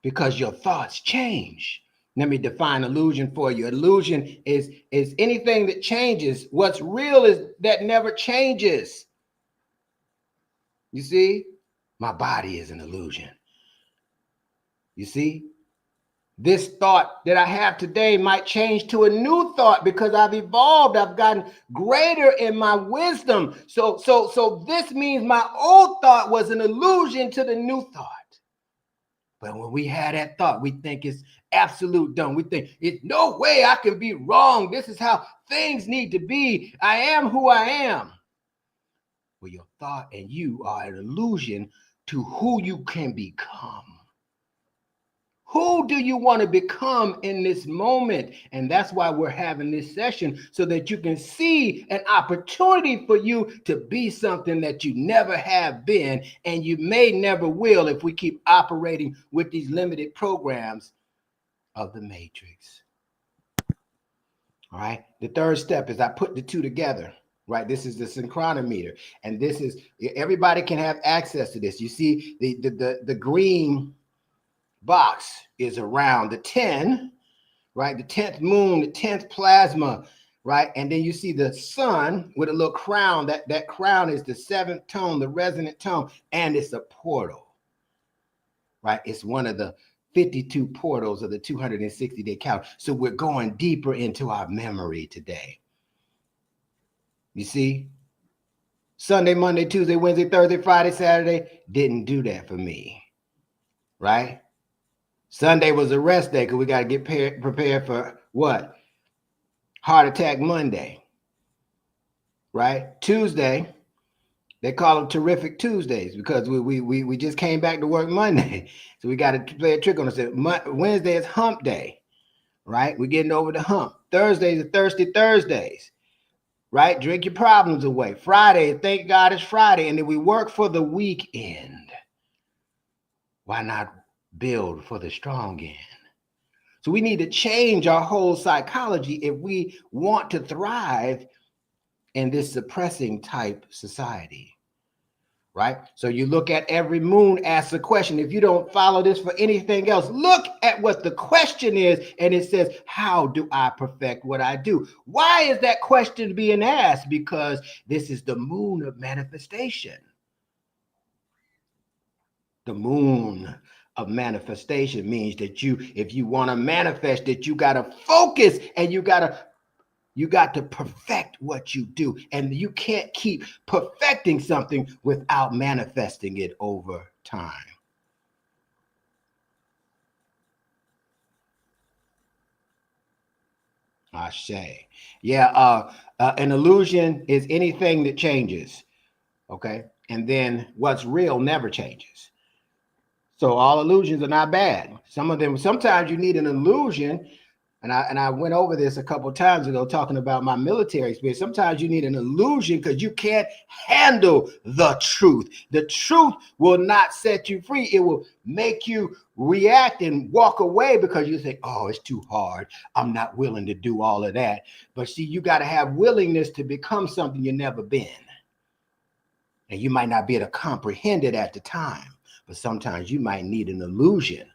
Speaker 7: because your thoughts change. Let me define illusion for you. Illusion is anything that changes. What's real is that never changes. You see, my body is an illusion. You see, this thought that I have today might change to a new thought because I've evolved. I've gotten greater in my wisdom. So this means my old thought was an illusion to the new thought. But when we have that thought, we think it's absolute dumb. We think it's no way I can be wrong. This is how things need to be. I am who I am. Well, your thought and you are an illusion to who you can become. Who do you want to become in this moment? And that's why we're having this session, so that you can see an opportunity for you to be something that you never have been, and you may never will if we keep operating with these limited programs of the matrix. All right. The third step is I put the two together. Right, this is the synchronometer, and this is, everybody can have access to this. You see, the green box is around the 10, right? The 10th moon, the 10th plasma, right? And then you see the sun with a little crown. That crown is the 7th tone, the resonant tone, and it's a portal, right? It's one of the 52 portals of the 260-day calendar. So we're going deeper into our memory today. You see, Sunday, Monday, Tuesday, Wednesday, Thursday, Friday, Saturday didn't do that for me, right? Sunday was a rest day because we got to get prepared for what? Heart attack Monday, right? Tuesday, they call them terrific Tuesdays because we just came back to work Monday. So we got to play a trick on us. Wednesday is hump day, right? We're getting over the hump. Thursdays are thirsty Thursdays, right? Drink your problems away. Friday, thank God it's Friday. And then we work for the weekend. Why not build for the strong end? So we need to change our whole psychology if we want to thrive in this suppressing type society, right? So you look at every moon, ask the question. If you don't follow this for anything else, look at what the question is, and it says, how do I perfect what I do? Why is that question being asked? Because this is the moon of manifestation. The moon of manifestation means that if you want to manifest it, you got to focus, and you got to perfect what you do. And you can't keep perfecting something without manifesting it over time. I say, yeah, an illusion is anything that changes, okay? And then what's real never changes. So all illusions are not bad. Some of them, sometimes you need an illusion. And I went over this a couple of times ago talking about my military experience. Sometimes you need an illusion because you can't handle the truth. The truth will not set you free. It will make you react and walk away because you think, oh, it's too hard. I'm not willing to do all of that. But see, you got to have willingness to become something you've never been. And you might not be able to comprehend it at the time, but sometimes you might need an illusion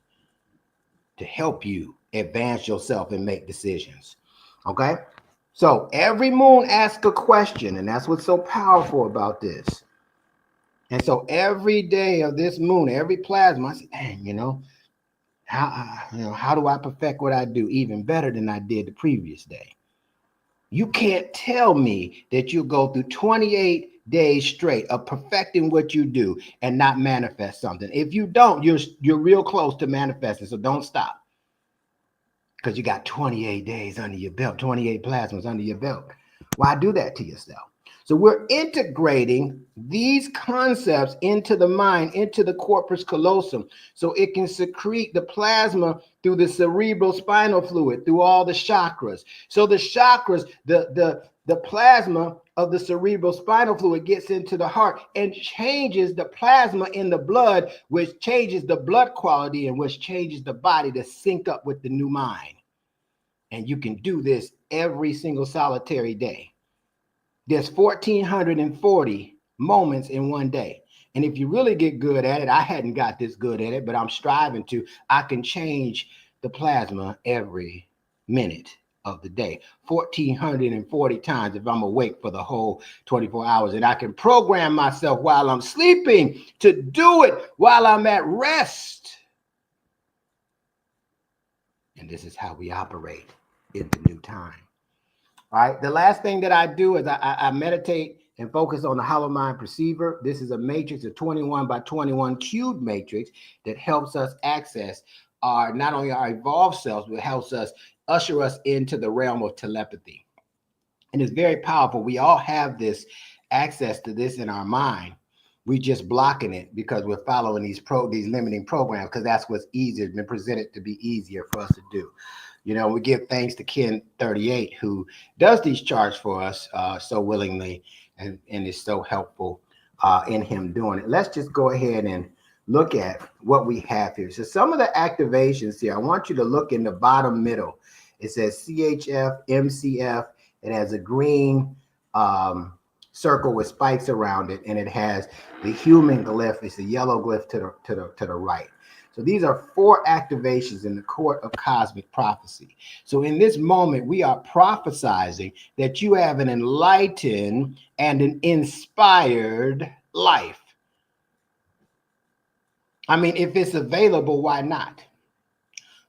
Speaker 7: to help you advance yourself and make decisions. Okay? So every moon asks a question, and that's what's so powerful about this. And so every day of this moon, every plasma, I say, dang, how do I perfect what I do even better than I did the previous day? You can't tell me that you go through 28 days straight of perfecting what you do and not manifest something. If you don't, you're real close to manifesting, so don't stop. Because you got 28 days under your belt, 28 plasmas under your belt. Why do that to yourself? So we're integrating these concepts into the mind, into the corpus callosum, so it can secrete the plasma through the cerebral spinal fluid, through all the chakras. So the chakras, the plasma of the cerebral spinal fluid gets into the heart and changes the plasma in the blood, which changes the blood quality and which changes the body to sync up with the new mind. And you can do this every single solitary day. There's 1,440 moments in one day. And if you really get good at it, I hadn't got this good at it, but I'm striving to, I can change the plasma every minute of the day, 1,440 times if I'm awake for the whole 24 hours. And I can program myself while I'm sleeping to do it while I'm at rest. And this is how we operate in the new time. All right. The last thing that I do is I meditate and focus on the hollow mind perceiver. This is a matrix, a 21 by 21 cube matrix that helps us access our, not only our evolved selves, but helps us usher us into the realm of telepathy. And it's very powerful. We all have this access to this in our mind. We just blocking it because we're following these limiting programs, because that's what's easier. It's been presented to be easier for us to do. You know, we give thanks to Ken 38, who does these charts for us so willingly, and is so helpful in him doing it. Let's just go ahead and look at what we have here. So some of the activations here, I want you to look in the bottom middle. It says CHF, MCF. It has a green circle with spikes around it, and it has the human glyph. It's the yellow glyph to the right. So these are 4 activations in the court of cosmic prophecy. So in this moment, we are prophesizing that you have an enlightened and an inspired life. I mean, if it's available, why not?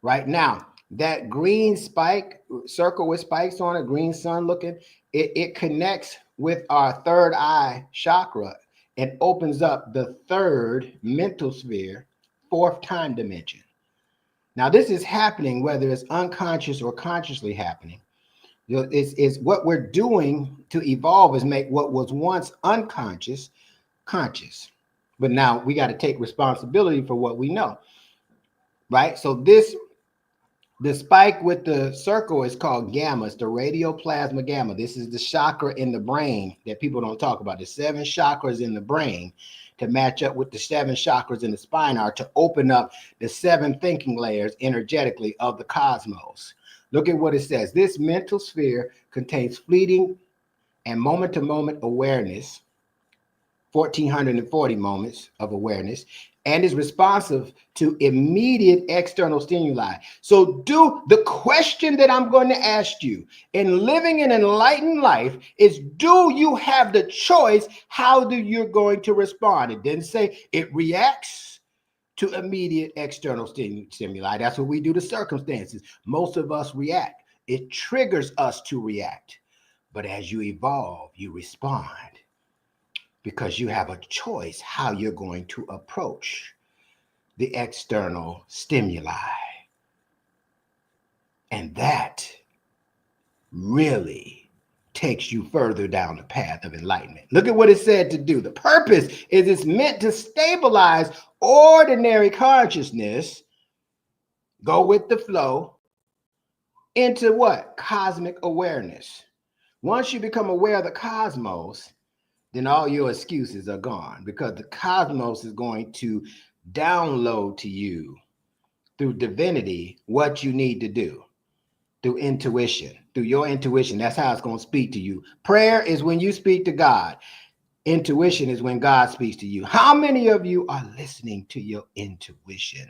Speaker 7: Right now, that green spike, circle with spikes on it, green sun looking, it connects with our third eye chakra and opens up the third mental sphere, 4th time dimension. Now, this is happening whether it's unconscious or consciously happening. It's what we're doing to evolve is make what was once unconscious conscious. But now we got to take responsibility for what we know, right? So this The spike with the circle is called gamma. It's the radioplasma gamma. This is the chakra in the brain that people don't talk about. The 7 chakras in the brain to match up with the 7 chakras in the spine are to open up the 7 thinking layers energetically of the cosmos. Look at what it says. This mental sphere contains fleeting and moment-to-moment awareness, 1,440 moments of awareness, and is responsive to immediate external stimuli. So the question that I'm going to ask you in living an enlightened life is, do you have the choice how you're going to respond? It didn't say it reacts to immediate external stimuli. That's what we do to circumstances. Most of us react. It triggers us to react. But as you evolve, you respond, because you have a choice how you're going to approach the external stimuli. And that really takes you further down the path of enlightenment. Look at what it said to do. The purpose is it's meant to stabilize ordinary consciousness, go with the flow, into what? Cosmic awareness. Once you become aware of the cosmos, then all your excuses are gone, because the cosmos is going to download to you through divinity what you need to do, through intuition, through your intuition. That's how it's going to speak to you. Prayer is when you speak to God. Intuition is when God speaks to you. How many of you are listening to your intuition?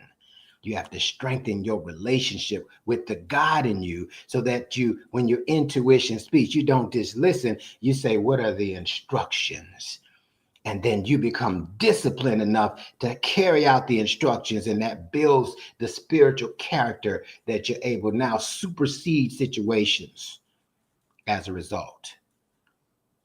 Speaker 7: You have to strengthen your relationship with the God in you, so that you, when your intuition speaks, you don't just listen. You say, what are the instructions? And then you become disciplined enough to carry out the instructions, and that builds the spiritual character that you're able now supersede situations as a result.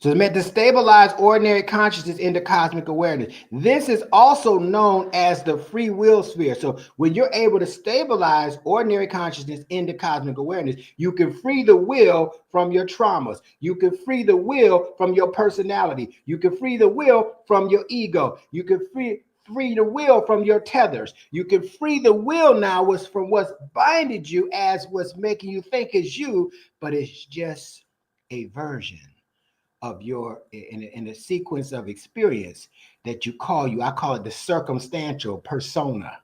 Speaker 7: So it's meant to stabilize ordinary consciousness into cosmic awareness. This is also known as the free will sphere. So when you're able to stabilize ordinary consciousness into cosmic awareness, you can free the will from your traumas. You can free the will from your personality. You can free the will from your ego. You can free the will from your tethers. You can free the will now from what's binded you as what's making you think is you, but it's just a version of your, in a sequence of experience that I call it the circumstantial persona.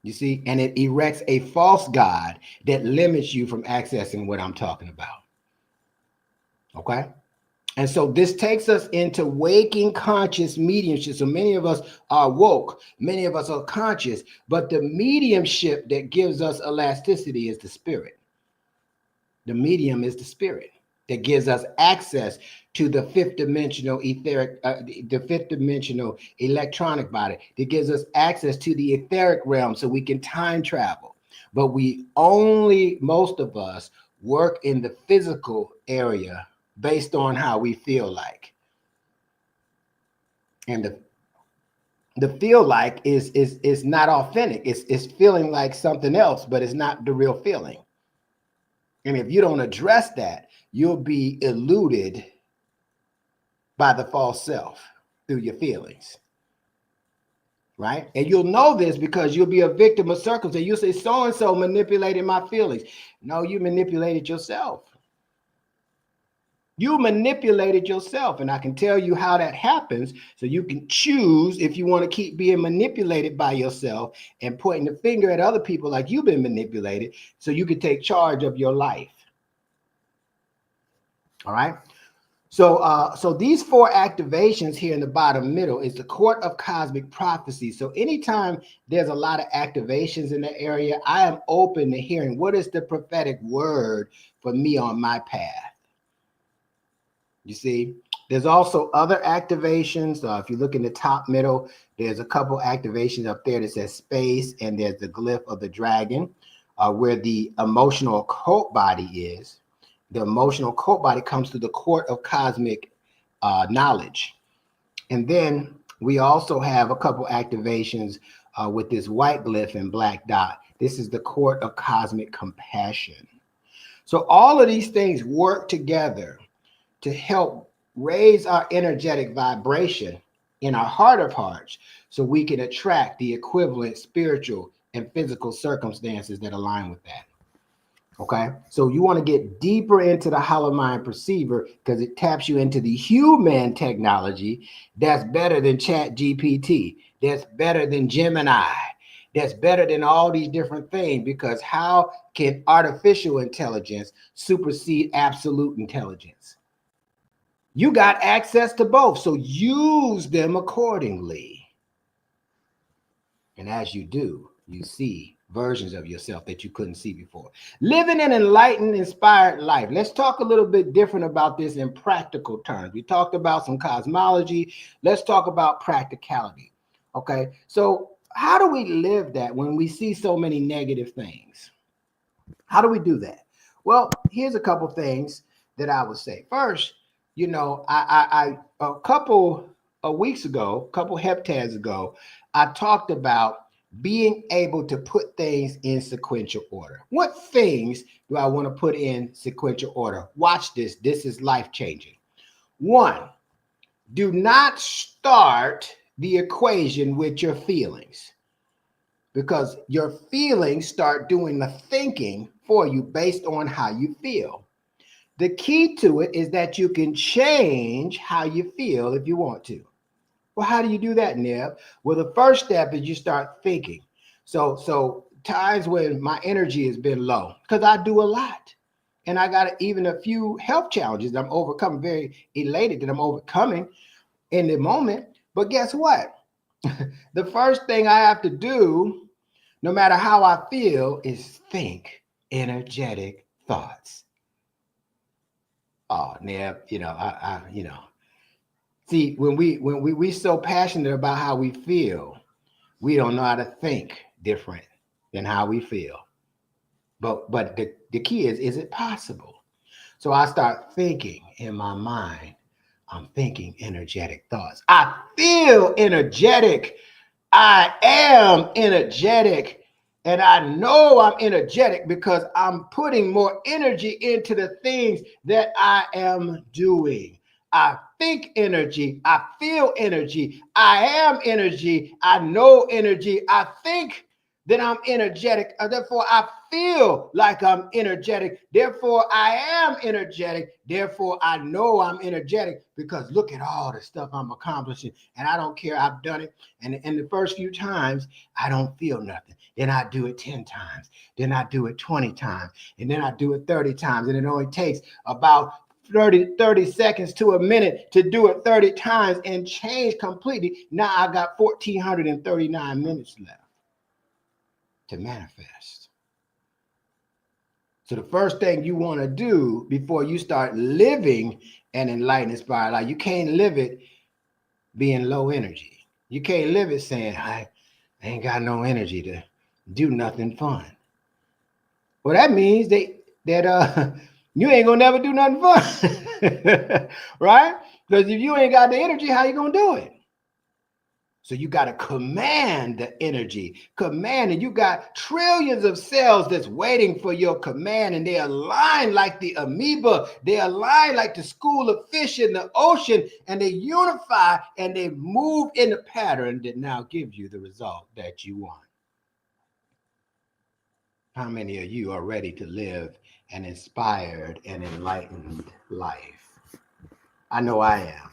Speaker 7: You see, and it erects a false God that limits you from accessing what I'm talking about. Okay? And so this takes us into waking conscious mediumship. So many of us are woke, many of us are conscious, but the mediumship that gives us elasticity is the spirit. The medium is the spirit that gives us access to the 5th dimensional etheric, the 5th dimensional electronic body, that gives us access to the etheric realm so we can time travel. But most of us work in the physical area based on how we feel like. And the feel like is not authentic. It's feeling like something else, but it's not the real feeling. And if you don't address that, you'll be eluded by the false self through your feelings, right? And you'll know this because you'll be a victim of circumstance. You'll say, so-and-so manipulated my feelings. No, you manipulated yourself. You manipulated yourself, and I can tell you how that happens, so you can choose if you want to keep being manipulated by yourself and pointing the finger at other people like you've been manipulated, so you can take charge of your life. All right. So these 4 activations here in the bottom middle is the court of cosmic prophecy. So anytime there's a lot of activations in the area, I am open to hearing what is the prophetic word for me on my path. You see, there's also other activations. If you look in the top middle, there's a couple activations up there that says space, and there's the glyph of the dragon, where the emotional occult body is. The emotional occult body comes to the court of cosmic knowledge. And then we also have a couple activations with this white glyph and black dot. This is the court of cosmic compassion. So all of these things work together to help raise our energetic vibration in our heart of hearts, so we can attract the equivalent spiritual and physical circumstances that align with that. Okay, so you want to get deeper into the hollow mind perceiver because it taps you into the human technology that's better than Chat GPT, that's better than Gemini, that's better than all these different things. Because how can artificial intelligence supersede absolute intelligence? You got access to both, so use them accordingly. And as you do, you see versions of yourself that you couldn't see before. Living an enlightened, inspired life. Let's talk a little bit different about this in practical terms. We talked about some cosmology. Let's talk about practicality. Okay, so how do we live that when we see so many negative things? How do we do that? Well, here's a couple things that I would say. First, you know, I a couple of weeks ago, a couple heptads ago, I talked about being able to put things in sequential order. What things do I want to put in sequential order? Watch this. This is life-changing. One, do not start the equation with your feelings, because your feelings start doing the thinking for you based on how you feel. The key to it is that you can change how you feel if you want to. Well, how do you do that, Neb? Well, the first step is you start thinking. So times when my energy has been low, because I do a lot. And I got even a few health challenges that I'm overcoming, very elated that I'm overcoming in the moment. But guess what? The first thing I have to do, no matter how I feel, is think energetic thoughts. Oh, Neb, you know, see, when we so passionate about how we feel, we don't know how to think different than how we feel. But the key is it possible? So I start thinking in my mind. I'm thinking energetic thoughts. I feel energetic. I am energetic. And I know I'm energetic because I'm putting more energy into the things that I am doing. I think energy. I feel energy. I am energy. I know energy. I think that I'm energetic. Therefore, I feel like I'm energetic. Therefore, I am energetic. Therefore, I know I'm energetic because look at all the stuff I'm accomplishing. And I don't care. I've done it. And in the first few times, I don't feel nothing. Then I do it 10 times. Then I do it 20 times. And then I do it 30 times. And it only takes about 30 seconds to a minute to do it 30 times and change completely. Now I got 1,439 minutes left to manifest. So the first thing you want to do before you start living an enlightened, inspired life, you can't live it being low energy. You can't live it saying, I ain't got no energy to do nothing fun. Well, that means that you ain't gonna never do nothing fun, right? Because if you ain't got the energy, how you gonna do it? So you got to command the energy, command, and you got trillions of cells that's waiting for your command, and they align like the amoeba, they align like the school of fish in the ocean, and they unify and they move in a pattern that now gives you the result that you want. How many of you are ready to live an inspired and enlightened life? I know I am.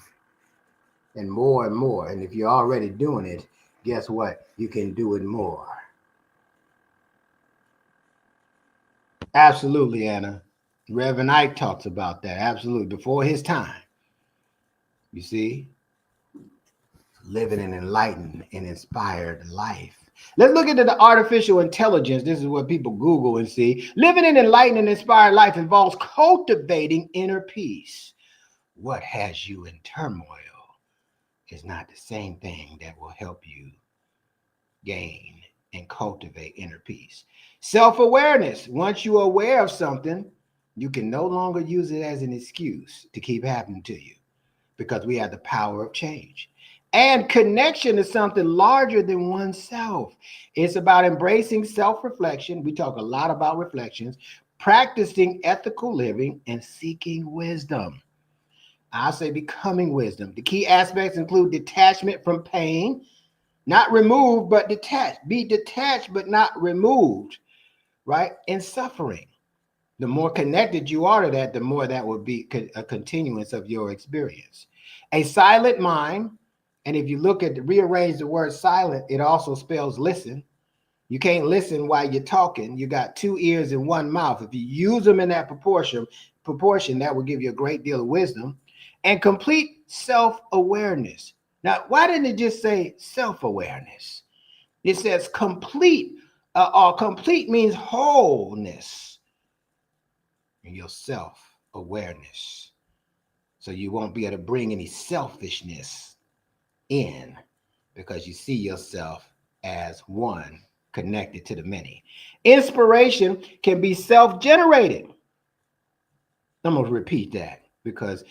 Speaker 7: And more and more. And if you're already doing it, guess what? You can do it more. Absolutely, Anna. Reverend Ike talks about that. Absolutely. Before his time. You see? Living an enlightened and inspired life. Let's look into the artificial intelligence. This is what people Google and see. Living an enlightened and inspired life involves cultivating inner peace. What has you in turmoil is not the same thing that will help you gain and cultivate inner peace. Self-awareness. Once you're aware of something, you can no longer use it as an excuse to keep happening to you, because we have the power of change. And connection is something larger than oneself. It's about embracing self-reflection. We talk a lot about reflections, practicing ethical living, and seeking wisdom. I say becoming wisdom. The key aspects include detachment from pain, Not removed, but detached. Be detached, but not removed, right? In suffering. The more connected you are to that, the more that will be a continuance of your experience. A silent mind, and if you look at rearrange the word silent, it also spells listen. You can't listen while you're talking. You got two ears and one mouth. If you use them in that proportion, that will give you a great deal of wisdom. And complete self-awareness. Now, why didn't it just say self-awareness? It says complete, or complete means wholeness in your self-awareness. So you won't be able to bring any selfishness in because you see yourself as one connected to the many. Inspiration can be self-generated. I'm going to repeat that because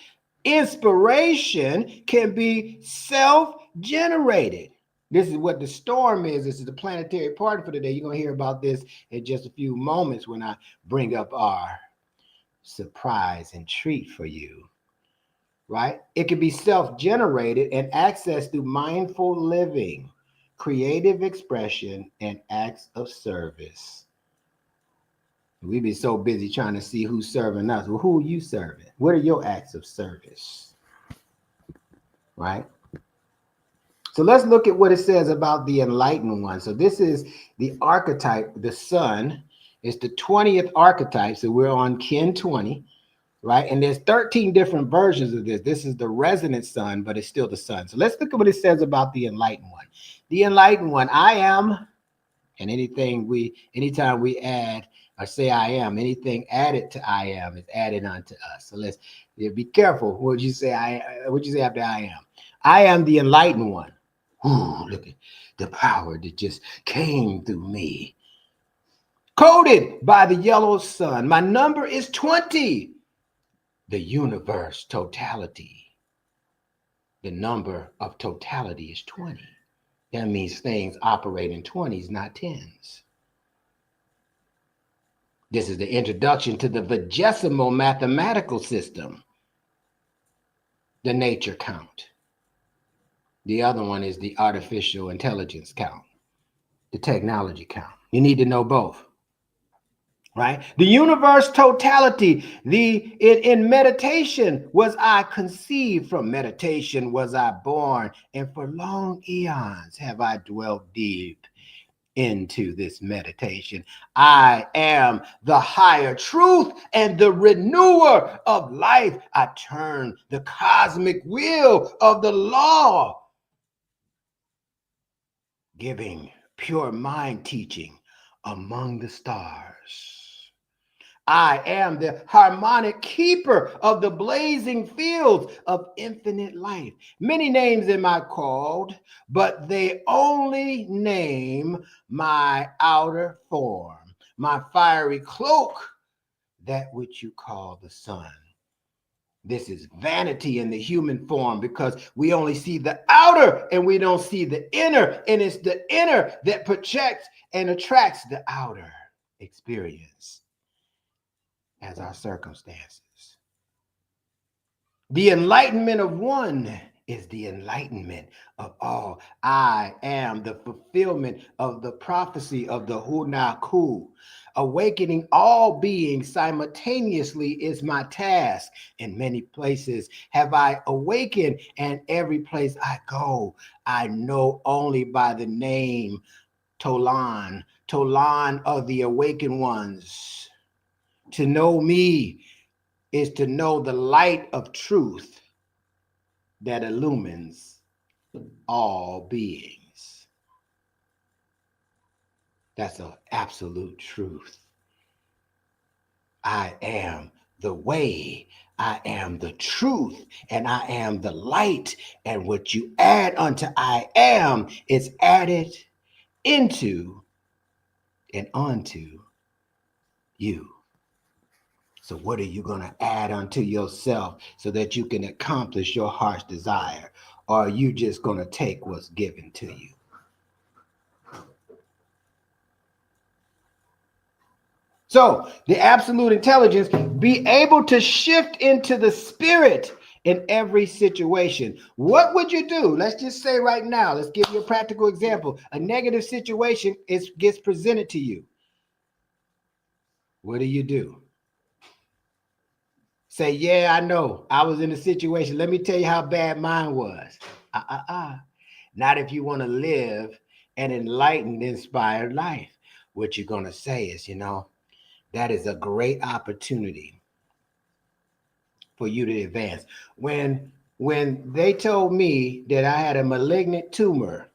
Speaker 7: inspiration can be self-generated. This is what the storm is. This is the planetary party for today. You're going to hear about this in just a few moments when I bring up our surprise and treat for you, right? It can be self-generated and accessed through mindful living, creative expression, and acts of service. We be so busy trying to see who's serving us. Well, who are you serving? What are your acts of service? Right? So let's look at what it says about the enlightened one. So this is the archetype, the sun. It's the 20th archetype. So we're on Kin 20, right? And there's 13 different versions of this. This is the resonant sun, but it's still the sun. So let's look at what it says about the enlightened one. The enlightened one, I am, and anytime we add or say I am, anything added to I am is added unto us. So let's be careful. What you say after I am? I am the enlightened one. Ooh, look at the power that just came through me. Coded by the yellow sun. My number is 20. The universe totality. The number of totality is 20. That means things operate in 20s, not 10s. This is the introduction to the vigesimal mathematical system, the nature count. The other one is the artificial intelligence count, the technology count. You need to know both, right? The universe totality, in meditation was I conceived, from meditation was I born, and for long eons have I dwelt deep into this meditation. I am the higher truth and the renewer of life. I turn the cosmic wheel of the law, giving pure mind teaching among the stars. I am the harmonic keeper of the blazing fields of infinite life. Many names am I called, but they only name my outer form, my fiery cloak, that which you call the sun. This is vanity in the human form because we only see the outer and we don't see the inner. And it's the inner that projects and attracts the outer experience as our circumstances. The enlightenment of one is the enlightenment of all. I am the fulfillment of the prophecy of the Hunaku. Awakening all beings simultaneously is my task. In many places have I awakened, and every place I go, I know only by the name Tolan, Tolan of the awakened ones. To know me is to know the light of truth that illumines all beings. That's an absolute truth. I am the way, I am the truth, and I am the light. And what you add unto I am is added into and onto you. So what are you going to add unto yourself so that you can accomplish your heart's desire? Or are you just going to take what's given to you? So the absolute intelligence, be able to shift into the spirit in every situation. What would you do? Let's just say right now, let's give you a practical example. A negative situation gets presented to you. What do? Say, yeah, I know. I was in a situation. Let me tell you how bad mine was. Not if you want to live an enlightened, inspired life. What you're going to say is, that is a great opportunity for you to advance. When they told me that I had a malignant tumor,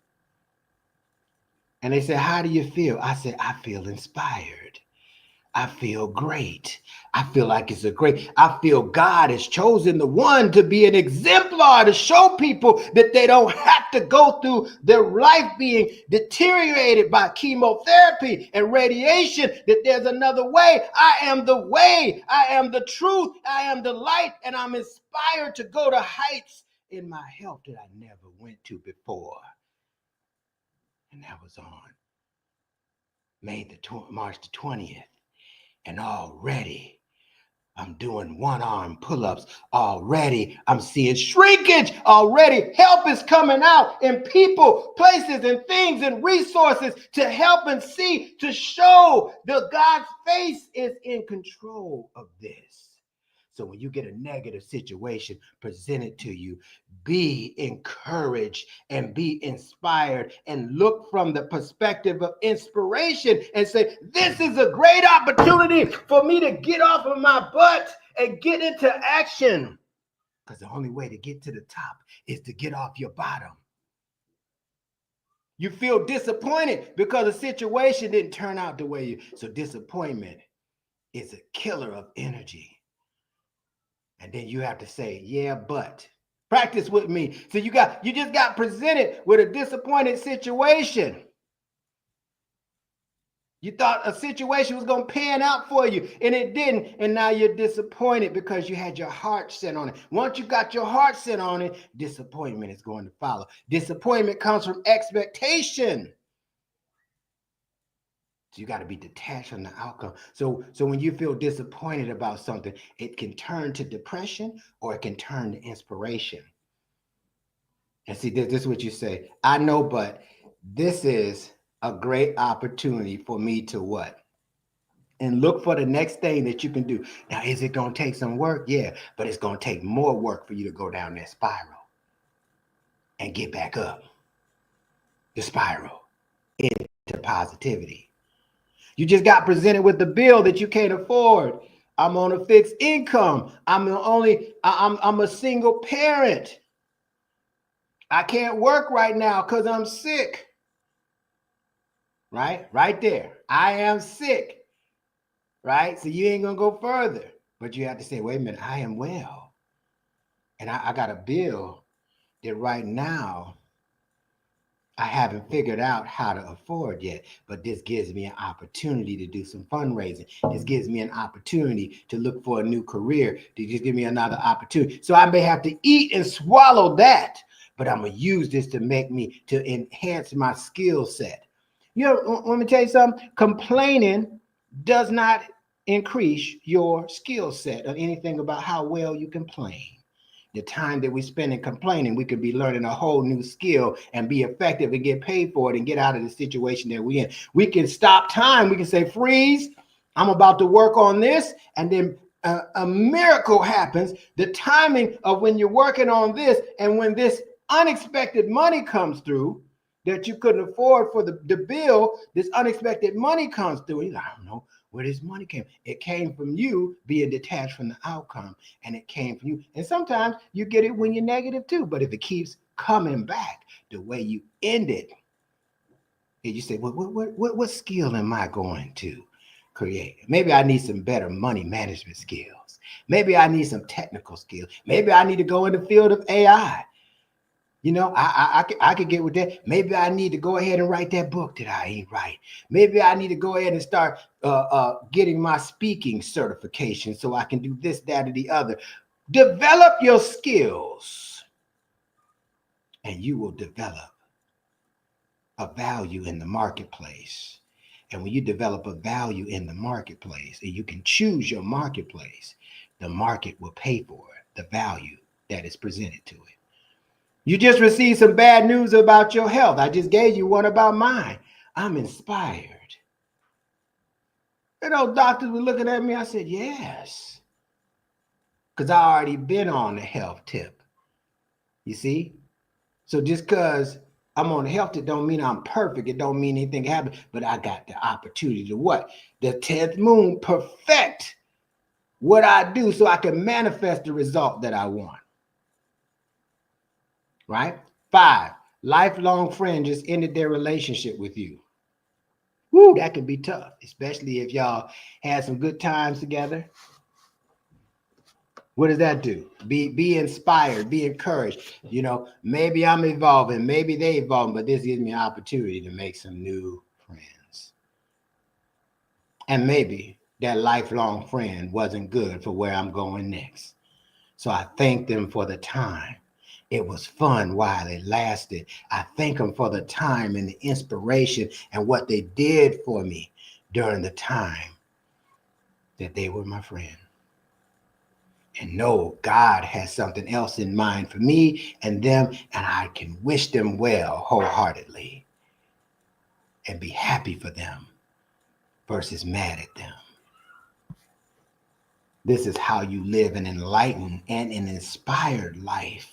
Speaker 7: and they said, how do you feel? I said, I feel inspired. I feel great. I feel like I feel God has chosen the one to be an exemplar to show people that they don't have to go through their life being deteriorated by chemotherapy and radiation, that there's another way. I am the way. I am the truth. I am the light. And I'm inspired to go to heights in my health that I never went to before. And that was on March the 20th. And already I'm doing one-arm pull-ups. Already I'm seeing shrinkage. Already help is coming out in people, places, and things and resources to help and see, to show that God's face is in control of this. So when you get a negative situation presented to you, be encouraged and be inspired and look from the perspective of inspiration and say, this is a great opportunity for me to get off of my butt and get into action. Because the only way to get to the top is to get off your bottom. You feel disappointed because the situation didn't turn out the way you. So disappointment is a killer of energy. And then you have to say, yeah, but practice with me. So you just got presented with a disappointed situation. You thought a situation was going to pan out for you, and it didn't. And now you're disappointed because you had your heart set on it. Once you got your heart set on it, disappointment is going to follow. Disappointment comes from expectation. So you got to be detached from the outcome. So when you feel disappointed about something, it can turn to depression or it can turn to inspiration. And see, this is what you say. I know, but this is a great opportunity for me to what? And look for the next thing that you can do. Now, is it going to take some work? Yeah, but it's going to take more work for you to go down that spiral and get back up the spiral into positivity. You just got presented with the bill that you can't afford. I'm on a fixed income. I'm a single parent. I can't work right now because I'm sick. Right there. I am sick. Right? So you ain't going to go further. But you have to say, wait a minute, I am well. And I got a bill that right now I haven't figured out how to afford yet, but this gives me an opportunity to do some fundraising. This gives me an opportunity to look for a new career. To just give me another opportunity. So I may have to eat and swallow that, but I'm going to use this to enhance my skill set. Let me tell you something. Complaining does not increase your skill set or anything about how well you complain. The time that we spend in complaining, we could be learning a whole new skill and be effective and get paid for it and get out of the situation that we're in. We can stop time. We can say, freeze, I'm about to work on this. And then a miracle happens. The timing of when you're working on this and when this unexpected money comes through that you couldn't afford for the bill, this unexpected money comes through. And you're like, I don't know where this money came. It came from you being detached from the outcome, and it came from you. And sometimes you get it when you're negative too. But if it keeps coming back the way you ended, and you say, well, what skill am I going to create? Maybe I need some better money management skills. Maybe I need some technical skills. Maybe I need to go in the field of AI. I could get with that. Maybe I need to go ahead and write that book that I ain't write. Maybe I need to go ahead and start getting my speaking certification so I can do this, that, or the other. Develop your skills, and you will develop a value in the marketplace. And when you develop a value in the marketplace, and you can choose your marketplace, the market will pay for it, the value that is presented to it. You just received some bad news about your health. I just gave you one about mine. I'm inspired. You know, doctors were looking at me. I said, yes, because I already been on the health tip. You see? So just because I'm on the health tip don't mean I'm perfect. It don't mean anything happened, but I got the opportunity to what? The 10th moon perfect what I do so I can manifest the result that I want. Right? 5, lifelong friend just ended their relationship with you. Woo, that can be tough, especially if y'all had some good times together. What does that do? Be inspired, be encouraged. You know, maybe I'm evolving, maybe they evolving, but this gives me an opportunity to make some new friends. And maybe that lifelong friend wasn't good for where I'm going next. So I thank them for the time. It was fun while it lasted. I thank them for the time and the inspiration and what they did for me during the time that they were my friend. And know God has something else in mind for me and them, and I can wish them well wholeheartedly and be happy for them versus mad at them. This is how you live an enlightened and an inspired life.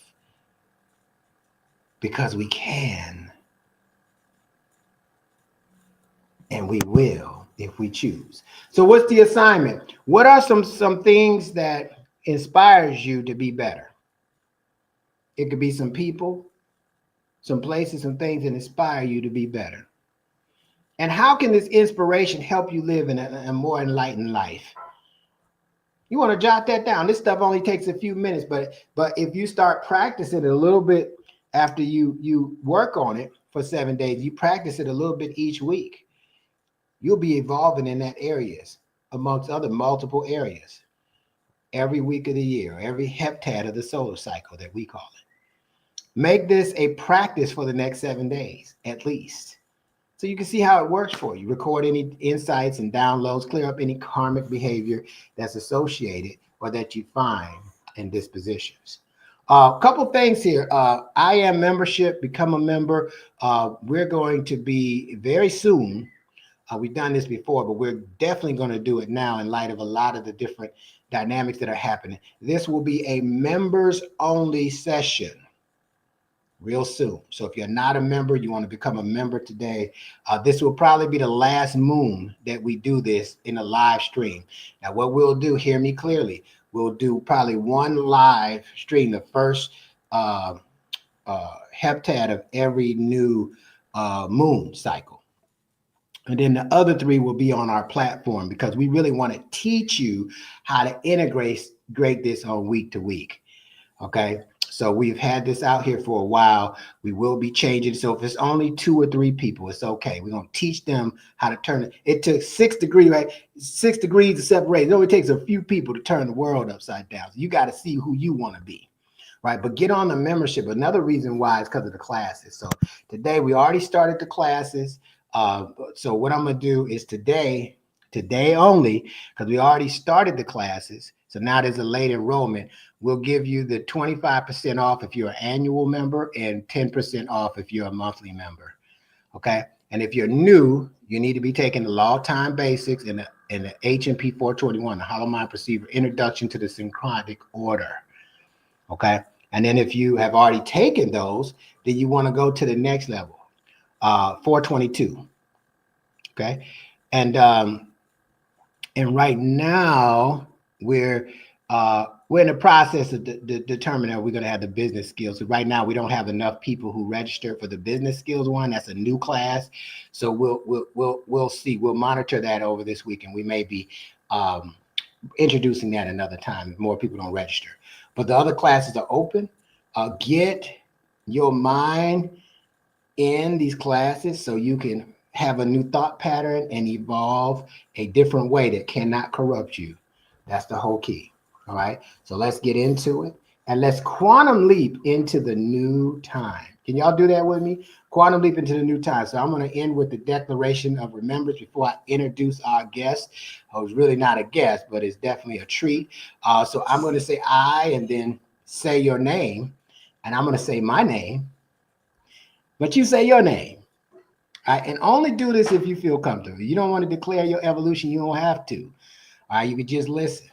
Speaker 7: Because we can, and we will if we choose. So what's the assignment? What are some things that inspires you to be better? It could be some people, some places, some things that inspire you to be better. And how can this inspiration help you live in a more enlightened life? You want to jot that down. This stuff only takes a few minutes, but if you start practicing it a little bit after you work on it for 7 days, you practice it a little bit each week, you'll be evolving in that areas, amongst other multiple areas, every week of the year, every heptad of the solar cycle that we call it. Make this a practice for the next 7 days, at least, so you can see how it works for you. Record any insights and downloads, clear up any karmic behavior that's associated or that you find in dispositions. A couple things here. I am membership, become a member. We're going to be very soon. We've done this before, but we're definitely going to do it now in light of a lot of the different dynamics that are happening. This will be a members only session real soon. So if you're not a member, you want to become a member today. This will probably be the last moon that we do this in a live stream. Now, what we'll do, hear me clearly, we'll do probably one live stream, the first heptad of every new moon cycle. And then the other 3 will be on our platform because we really want to teach you how to integrate this on week to week. Okay. So we've had this out here for a while. We will be changing. So if it's only 2 or 3 people, it's okay. We're going to teach them how to turn it. It took 6 degrees, right? 6 degrees to separate. It only takes a few people to turn the world upside down. So you got to see who you want to be, right? But get on the membership. Another reason why is because of the classes. So today we already started the classes. So what I'm going to do is today only, because we already started the classes. So now there's a late enrollment. We'll give you the 25% off if you're an annual member and 10% off if you're a monthly member. Okay. And if you're new, you need to be taking the Law Time Basics and the H&P 421, the Hollow Mind Perceiver Introduction to the Synchronic Order. Okay. And then if you have already taken those, then you want to go to the next level, 422. Okay. And right now we're in the process of determining, are we going to have the business skills? So right now we don't have enough people who register for the business skills one. That's a new class. So we'll see. We'll monitor that over this week, and we may be introducing that another time if more people don't register. But the other classes are open. Get your mind in these classes so you can have a new thought pattern and evolve a different way that cannot corrupt you. That's the whole key. All right. So let's get into it and let's quantum leap into the new time. Can y'all do that with me? Quantum leap into the new time. So I'm going to end with the declaration of remembrance before I introduce our guest, who's really not a guest, but it's definitely a treat. So I'm going to say I and then say your name, and I'm going to say my name, but you say your name. All right, and only do this if you feel comfortable. You don't want to declare your evolution, you don't have to. All right, you can just listen,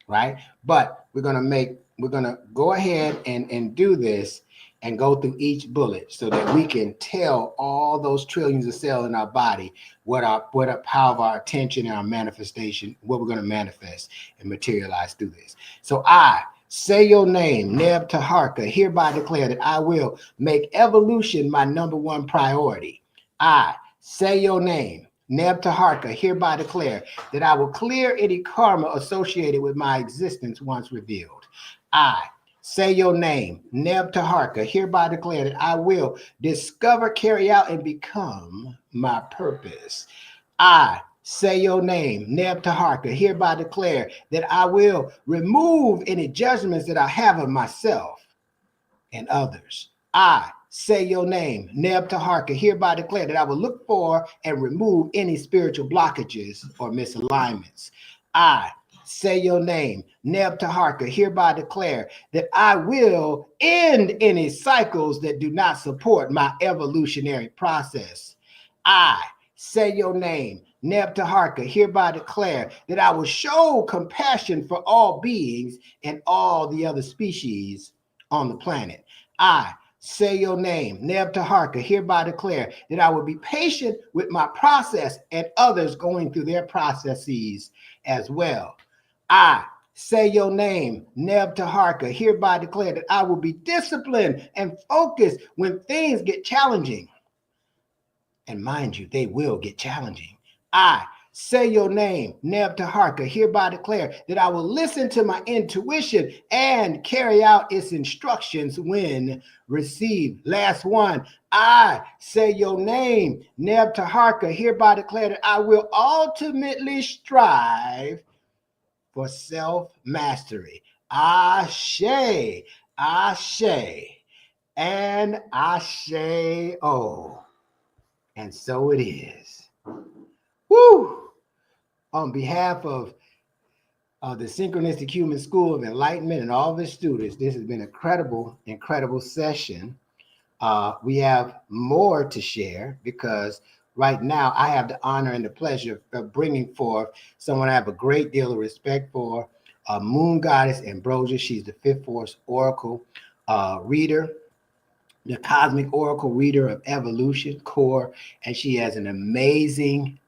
Speaker 7: right? But we're gonna go ahead and do this and go through each bullet so that we can tell all those trillions of cells in our body what our power of our attention and our manifestation, what we're gonna manifest and materialize through this. So I say your name, Neb Teharka, hereby declare that I will make evolution my number one priority. I say your name, Neb Teharka, hereby declare that I will clear any karma associated with my existence once revealed. I say your name, Neb Teharka, hereby declare that I will discover, carry out, and become my purpose. I say your name, Neb Teharka, hereby declare that I will remove any judgments that I have of myself and others. I say your name, Neb Teharka, hereby declare that I will look for and remove any spiritual blockages or misalignments. I say your name, Neb Teharka, hereby declare that I will end any cycles that do not support my evolutionary process. I say your name, Neb Teharka, hereby declare that I will show compassion for all beings and all the other species on the planet. I say your name, Neb Teharka, hereby declare that I will be patient with my process and others going through their processes as well. I say your name, Neb Teharka, hereby declare that I will be disciplined and focused when things get challenging. And mind you, they will get challenging. I say your name, Neb Teharka, hereby declare that I will listen to my intuition and carry out its instructions when received. Last one. I say your name, Neb Teharka, hereby declare that I will ultimately strive for self-mastery. Ashe, ashe, and ashe. Oh. And so it is. Woo! On behalf of the Synchronistic Human School of Enlightenment and all of its students, this has been an incredible session. We have more to share because right now I have the honor and the pleasure of bringing forth someone I have a great deal of respect for, Moon Goddess Ambrosia. She's the Fifth Force Oracle reader, the Cosmic Oracle reader of Evolution Core, and she has an amazing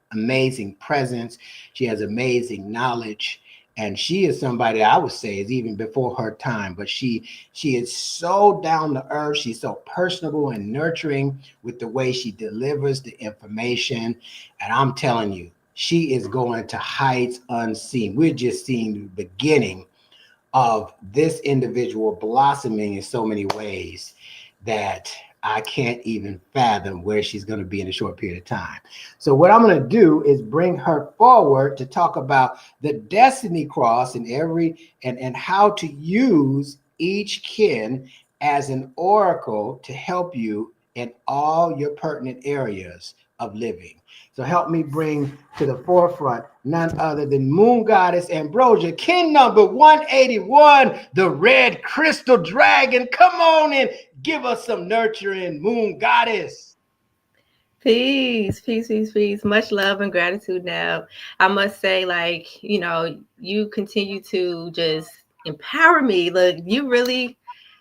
Speaker 7: presence. She has amazing knowledge, and she is somebody I would say is even before her time, but she is so down to earth. She's so personable and nurturing with the way she delivers the information, and I'm telling you, she is going to heights unseen. We're just seeing the beginning of this individual blossoming in so many ways that I can't even fathom where she's going to be in a short period of time. So what I'm going to do is bring her forward to talk about the Destiny Cross and how to use each kin as an oracle to help you in all your pertinent areas of living. So help me bring to the forefront none other than Moon Goddess Ambrosia, kin number 181, the Red Crystal Dragon. Come on and give us some nurturing, Moon Goddess.
Speaker 8: Peace, peace, peace, peace. Much love and gratitude, Neb. I must say, like, you continue to just empower me. Look,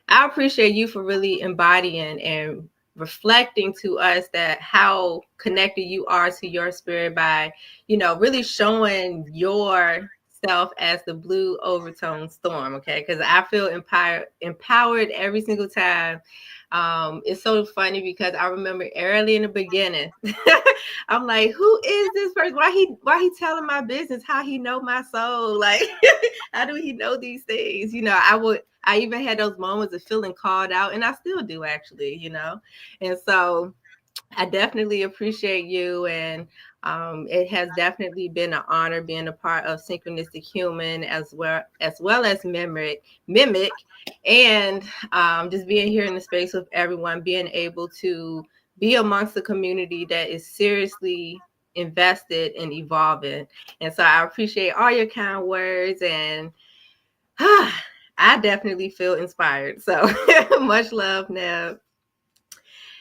Speaker 8: I appreciate you for really embodying and reflecting to us that how connected you are to your spirit by, really showing yourself as the blue overtone storm. Okay. Because I feel empowered every single time. It's so funny because I remember early in the beginning, I'm like, who is this person? Why he telling my business? How he know my soul? Like, how do he know these things? I even had those moments of feeling called out, and I still do actually, and so I definitely appreciate you, and it has definitely been an honor being a part of Synchronistic Human as well as Mimic, and just being here in the space with everyone, being able to be amongst a community that is seriously invested in evolving. And so I appreciate all your kind words, and I definitely feel inspired. So much love, Neb.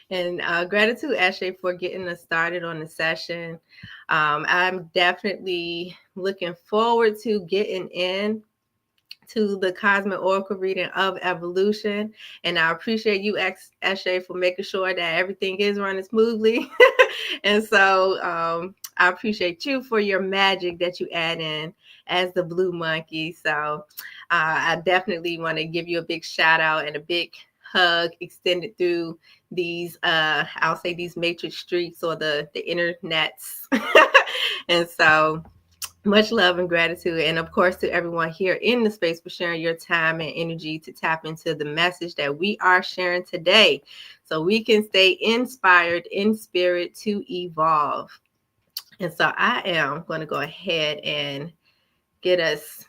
Speaker 8: And gratitude, Ashley, for getting us started on the session. I'm definitely looking forward to getting in to the Cosmic Oracle reading of evolution. And I appreciate you, Ashley, for making sure that everything is running smoothly. And so I appreciate you for your magic that you add in as the blue monkey. So I definitely want to give you a big shout out and a big hug extended through these I'll say these matrix streets or the internets. And so much love and gratitude. And of course, to everyone here in the space for sharing your time and energy to tap into the message that we are sharing today so we can stay inspired in spirit to evolve. And so I am going to go ahead and get us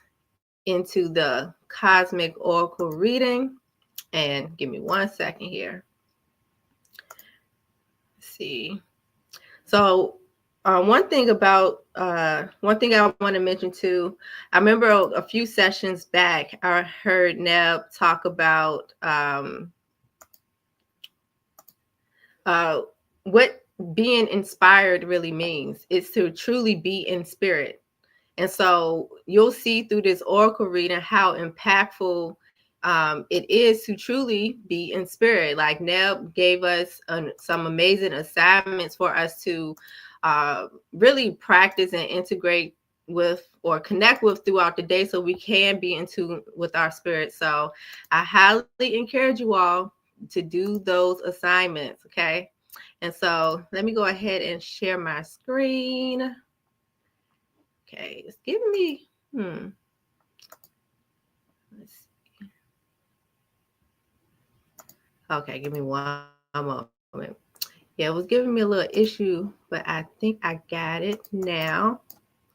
Speaker 8: into the Cosmic Oracle reading. And give me 1 second here. Let's see. So one thing I want to mention too, I remember a few sessions back, I heard Neb talk about what being inspired really means. It's to truly be in spirit. And so you'll see through this oracle reading how impactful it is to truly be in spirit. Like Neb gave us some amazing assignments for us to really practice and integrate with or connect with throughout the day so we can be in tune with our spirit. So I highly encourage you all to do those assignments, okay? And so let me go ahead and share my screen. Okay, it's giving me, let's see. Okay, give me one moment. Yeah, it was giving me a little issue, but I think I got it now.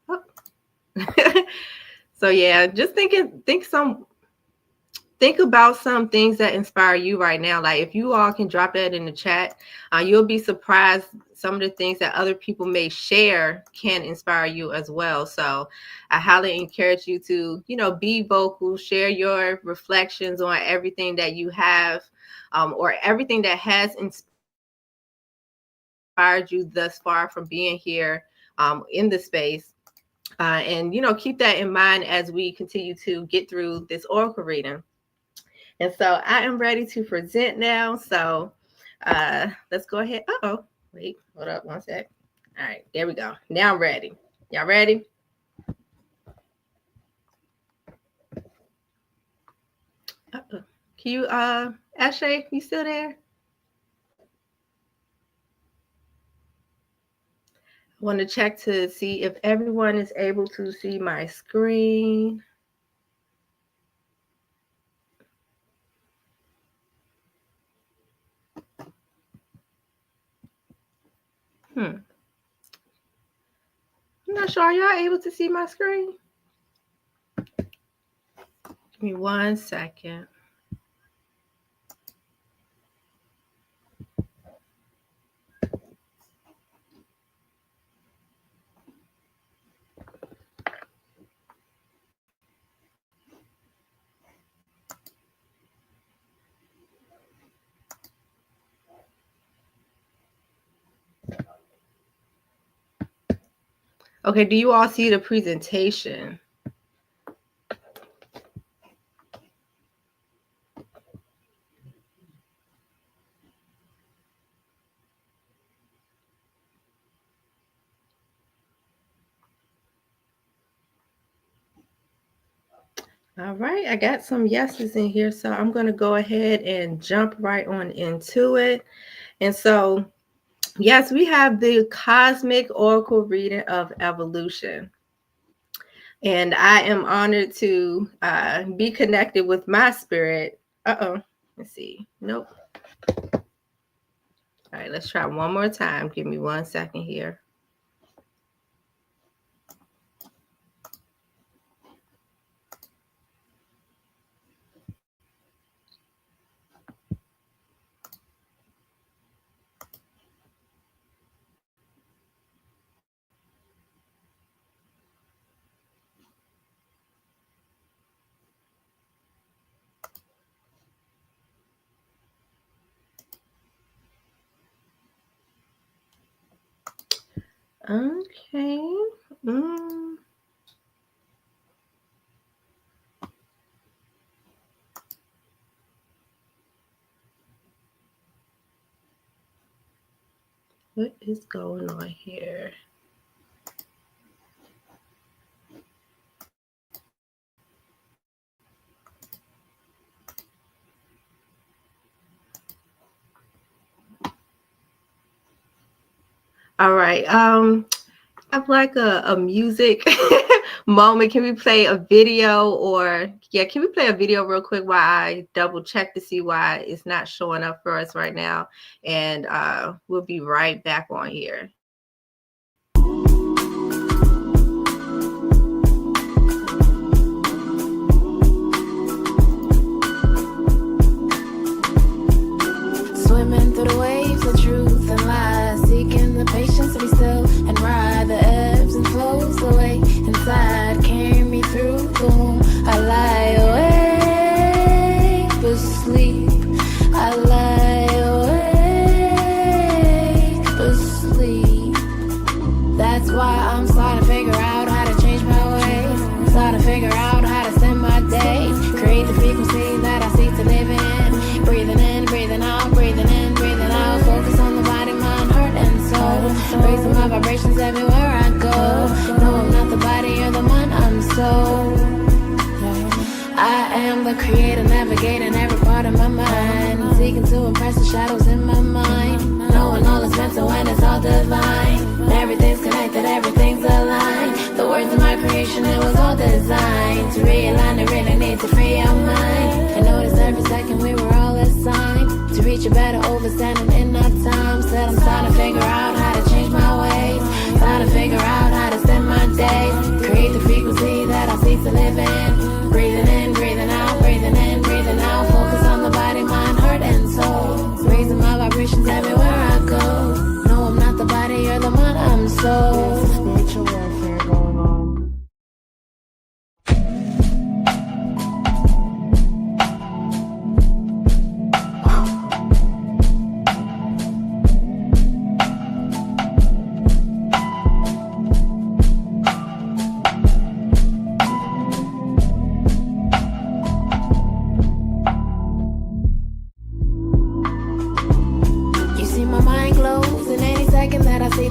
Speaker 8: Oh. So yeah, just think about some things that inspire you right now. Like if you all can drop that in the chat, you'll be surprised some of the things that other people may share can inspire you as well. So I highly encourage you to, be vocal, share your reflections on everything that you have or everything that has inspired you thus far from being here in the space. And, keep that in mind as we continue to get through this oracle reading. And so I am ready to present now. So let's go ahead. Uh-oh. Wait, hold up 1 sec. All right, there we go. Now I'm ready. Y'all ready? Uh-oh. Can you, Ashley, you still there? I want to check to see if everyone is able to see my screen. I'm not sure. Are y'all able to see my screen? Give me 1 second. Okay, do you all see the presentation? All right, I got some yeses in here, so I'm going to go ahead and jump right on into it. And so, yes, we have the Cosmic Oracle reading of evolution. And I am honored to be connected with my spirit. Uh-oh, let's see. Nope. All right, let's try one more time. Give me 1 second here. Okay. What is going on here? All right. I'd like a music moment. Can we play a video can we play a video real quick while I double check to see why it's not showing up for us right now? And we'll be right back on here.
Speaker 9: Swimming through the waves of truth and lies, seeking the patience to be still and ride the ebbs and flows away inside, carrying me through the womb. I lie awake but sleep. I lie awake but sleep. That's why I'm starting to figure out how to change my ways. Starting to figure out how to spend my day. Create the frequency that I seek to live in. Breathing in, breathing out, breathing in, breathing out. Focus on the body, mind, heart, and soul. Raising my vibrations everywhere I go. No, I'm not the body or the mind, I'm soul. I am the creator, navigating every part of my mind. Seeking to impress the shadows in my mind. Knowing all is mental and it's all divine. Everything's connected, everything's aligned. The words of my creation, it was all designed to realign, I really need to free our mind. And notice every second we were all assigned to reach a better understanding in our time. Said I'm starting to figure out how to change my ways. Starting to figure out how to spend my days. Create the frequency that I seek to live in. Breathing in, breathing out, breathing in, breathing out. Focus on the body, mind, heart, and soul. Raising my vibrations everywhere I go. No, I'm not the body or the mind, I'm soul. Spiritual warfare going on.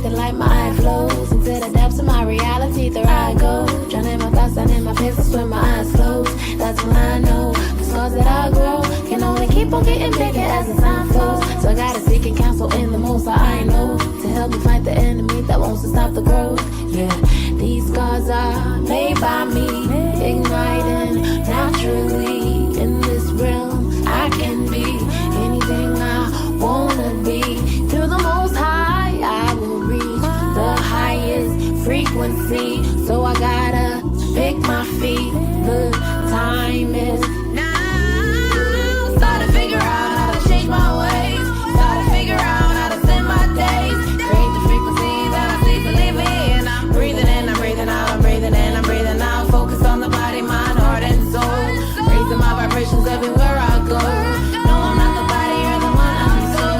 Speaker 9: The light, my eye flows into the depths of my reality. There I go, drowning my thoughts down in my faces with my eyes closed. That's when I know the scars that I grow can only keep on getting bigger as the time flows. So I gotta seek and counsel in the most I know to help me fight the enemy that wants to stop the growth. Yeah, these scars are made by me, igniting naturally in this realm. I can be anything I wanna be through the most high. I will reach the highest frequency, so I gotta pick my feet. The time is now. Start to figure out how to change my ways. Start to figure out how to spend my days. Create the frequency that I seek to live in. I'm breathing in, I'm breathing out, I'm breathing in, I'm breathing out. Focus on the body, mind, heart, and soul. Raising my vibrations everywhere I go. No, I'm not the body or the mind, I'm soul.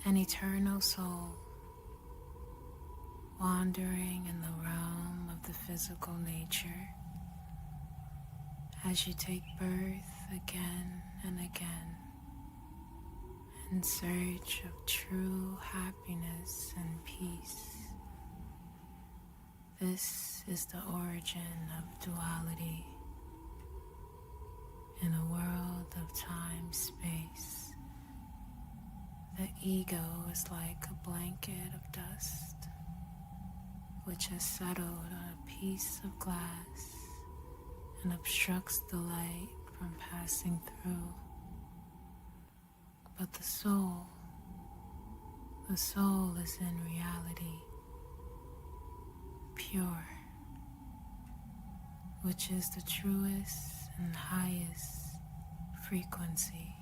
Speaker 9: An eternal soul wandering in the realm of the physical nature as you take birth again and again in search of true happiness and peace. This is the origin of duality in a world of time-space. The ego is like a blanket of dust which has settled on a piece of glass and obstructs the light from passing through. But But the soul is in reality pure, which is the truest and highest frequency.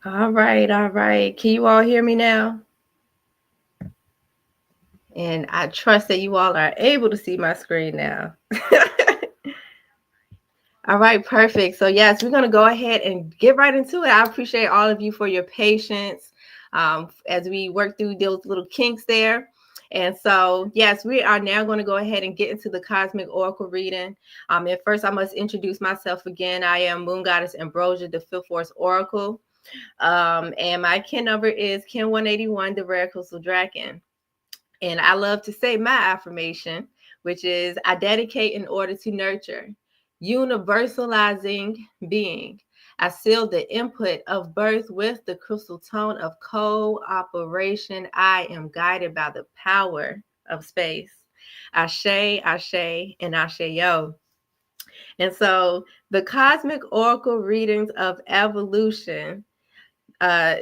Speaker 8: All right, all right. Can you all hear me now? And I trust that you all are able to see my screen now. All right, perfect. So yes, we're going to go ahead and get right into it. I appreciate all of you for your patience as we work through those little kinks there. And so, yes, we are now going to go ahead and get into the Cosmic Oracle reading. And first, I must introduce myself again. I am Moon Goddess Ambrosia, the Fifth Force Oracle. And my kin number is Kin 181, the Rare Crystal Dragon. And I love to say my affirmation, which is I dedicate in order to nurture, universalizing being. I seal the input of birth with the crystal tone of cooperation. I am guided by the power of space. Ashe, Ashe, and Ashe-yo. And so the Cosmic Oracle readings of evolution,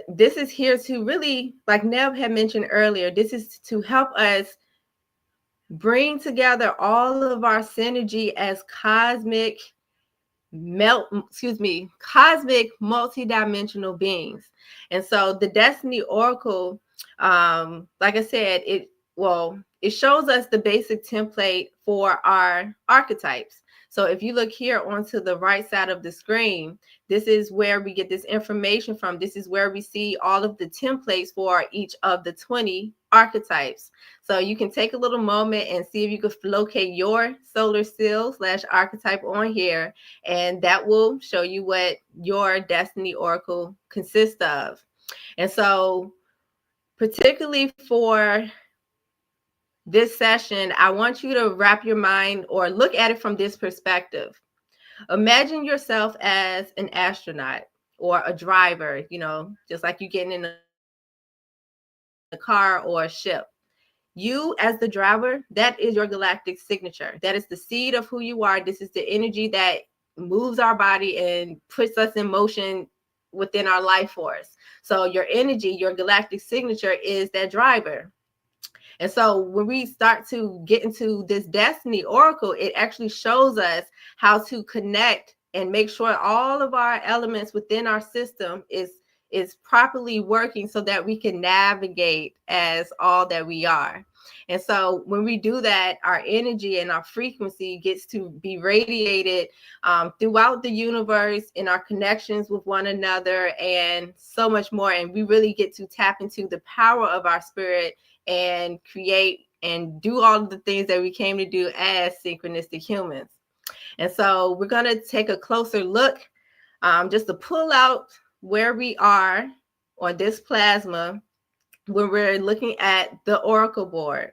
Speaker 8: this is here to really, like Nev had mentioned earlier, this is to help us bring together all of our synergy as cosmic multidimensional beings. And so the Destiny Oracle, like I said, it shows us the basic template for our archetypes. So if you look here onto the right side of the screen, this is where we get this information from. This is where we see all of the templates for each of the 20 archetypes. So you can take a little moment and see if you could locate your solar seal / archetype on here, and that will show you what your Destiny Oracle consists of. And so particularly for this session, I want you to wrap your mind or look at it from this perspective. Imagine yourself as an astronaut or a driver, just like you getting in a car or a ship. You as the driver, that is your galactic signature. That is the seed of who you are. This is the energy that moves our body and puts us in motion within our life force. So your energy, your galactic signature is that driver. And so when we start to get into this Destiny Oracle, it actually shows us how to connect and make sure all of our elements within our system is properly working so that we can navigate as all that we are. And so when we do that, our energy and our frequency gets to be radiated throughout the universe in our connections with one another and so much more. And we really get to tap into the power of our spirit and create and do all of the things that we came to do as synchronistic humans. And so we're going to take a closer look just to pull out where we are on this plasma when we're looking at the Oracle board.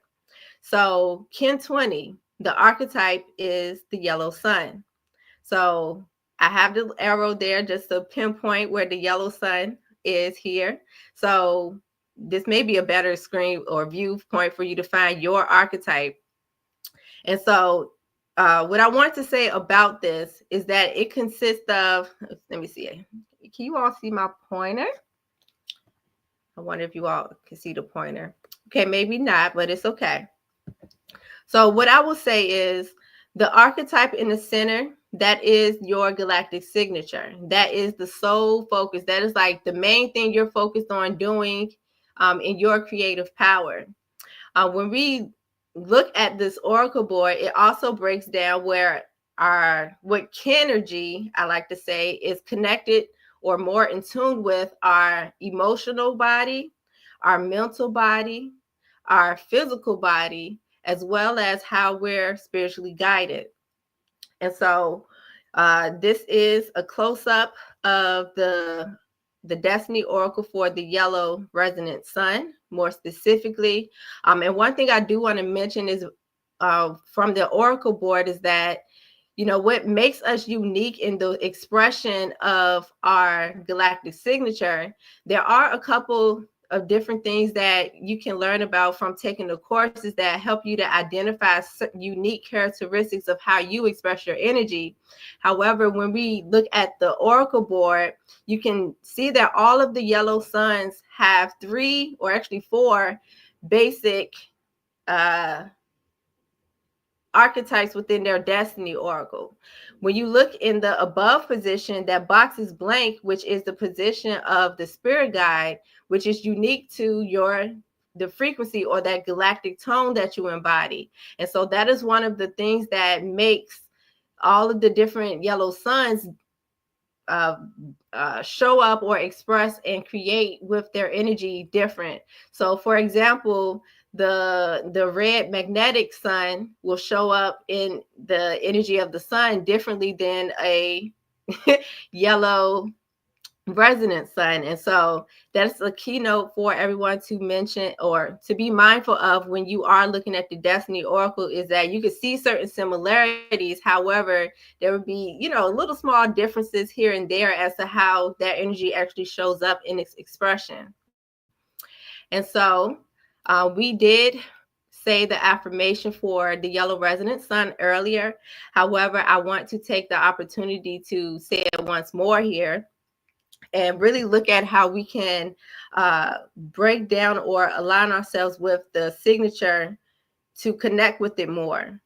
Speaker 8: So Kin 20, the archetype is the yellow sun. So I have the arrow there just to pinpoint where the yellow sun is here. So this may be a better screen or viewpoint for you to find your archetype. And so what I want to say about this is that it consists of, let me see, can you all see my pointer? I wonder if you all can see the pointer. Okay, maybe not, but it's okay. So what I will say is the archetype in the center, that is your galactic signature. That is the sole focus. That is like the main thing you're focused on doing in your creative power. When we look at this Oracle board, it also breaks down where what Kinergy, I like to say, is connected or more in tune with our emotional body, our mental body, our physical body, as well as how we're spiritually guided. And so this is a close-up of the Destiny Oracle for the yellow resonant sun, more specifically. And one thing I do want to mention is from the Oracle board is that, you know, what makes us unique in the expression of our galactic signature, there are a couple of different things that you can learn about from taking the courses that help you to identify unique characteristics of how you express your energy. However, when we look at the Oracle board, you can see that all of the yellow suns have 3 or actually 4 basic archetypes within their destiny oracle. When you look in the above position, that box is blank, which is the position of the spirit guide, which is unique to the frequency or that galactic tone that you embody. And so that is one of the things that makes all of the different yellow suns show up or express and create with their energy different. So for example, the red magnetic sun will show up in the energy of the sun differently than a yellow resonant sun. And so that's a keynote for everyone to mention or to be mindful of when you are looking at the destiny oracle, is that you can see certain similarities. However, there would be, you know, little small differences here and there as to how that energy actually shows up in its expression. And so we did say the affirmation for the yellow resonant sun earlier. However, I want to take the opportunity to say it once more here and really look at how we can break down or align ourselves with the signature to connect with it more.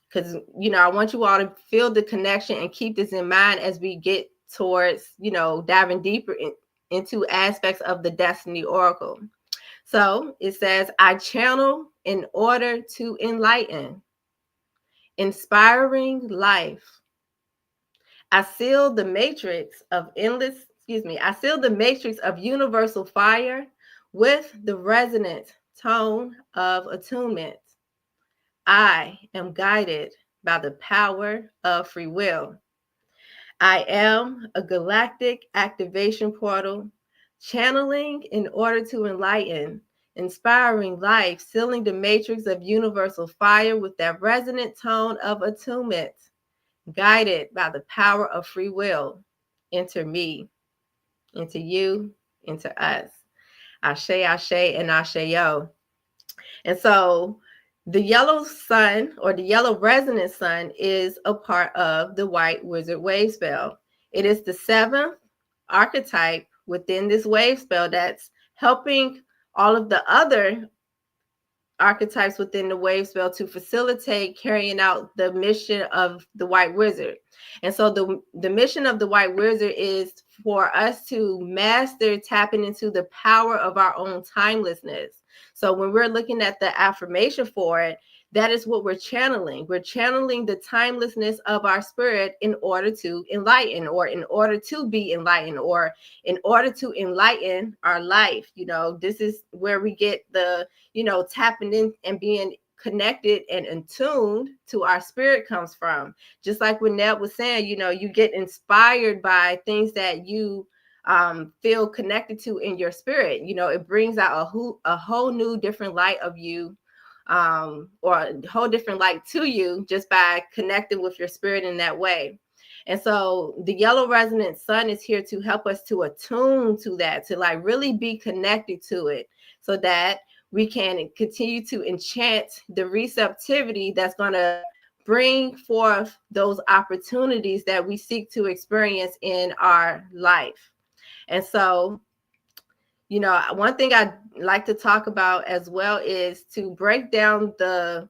Speaker 8: Because, you know, I want you all to feel the connection and keep this in mind as we get towards, you know, diving deeper into aspects of the destiny oracle. So it says, I channel in order to enlighten, inspiring life. I seal the matrix of universal fire with the resonant tone of attunement. I am guided by the power of free will. I am a galactic activation portal, channeling in order to enlighten, inspiring life, sealing the matrix of universal fire with that resonant tone of attunement, guided by the power of free will. Enter me, into you, into us. Ashe, Ashe, and Ashe-yo. And so the yellow sun or the yellow resonant sun is a part of the white wizard wave spell. It is the 7th archetype within this wave spell that's helping all of the other archetypes within the wave spell to facilitate carrying out the mission of the white wizard. And so the mission of the white wizard is for us to master tapping into the power of our own timelessness. So when we're looking at the affirmation for it, that is what we're channeling. We're channeling the timelessness of our spirit in order to enlighten, or in order to be enlightened, or in order to enlighten our life. You know, this is where we get the, you know, tapping in and being connected and attuned to our spirit comes from. Just like when Ned was saying, you know, you get inspired by things that you feel connected to in your spirit. You know, it brings out a whole new different light of you, or a whole different light to you just by connecting with your spirit in that way. And so the yellow resonant sun is here to help us to attune to that, to like really be connected to it, so that we can continue to enchant the receptivity that's going to bring forth those opportunities that we seek to experience in our life. And so, you know, one thing I'd like to talk about as well is to break down the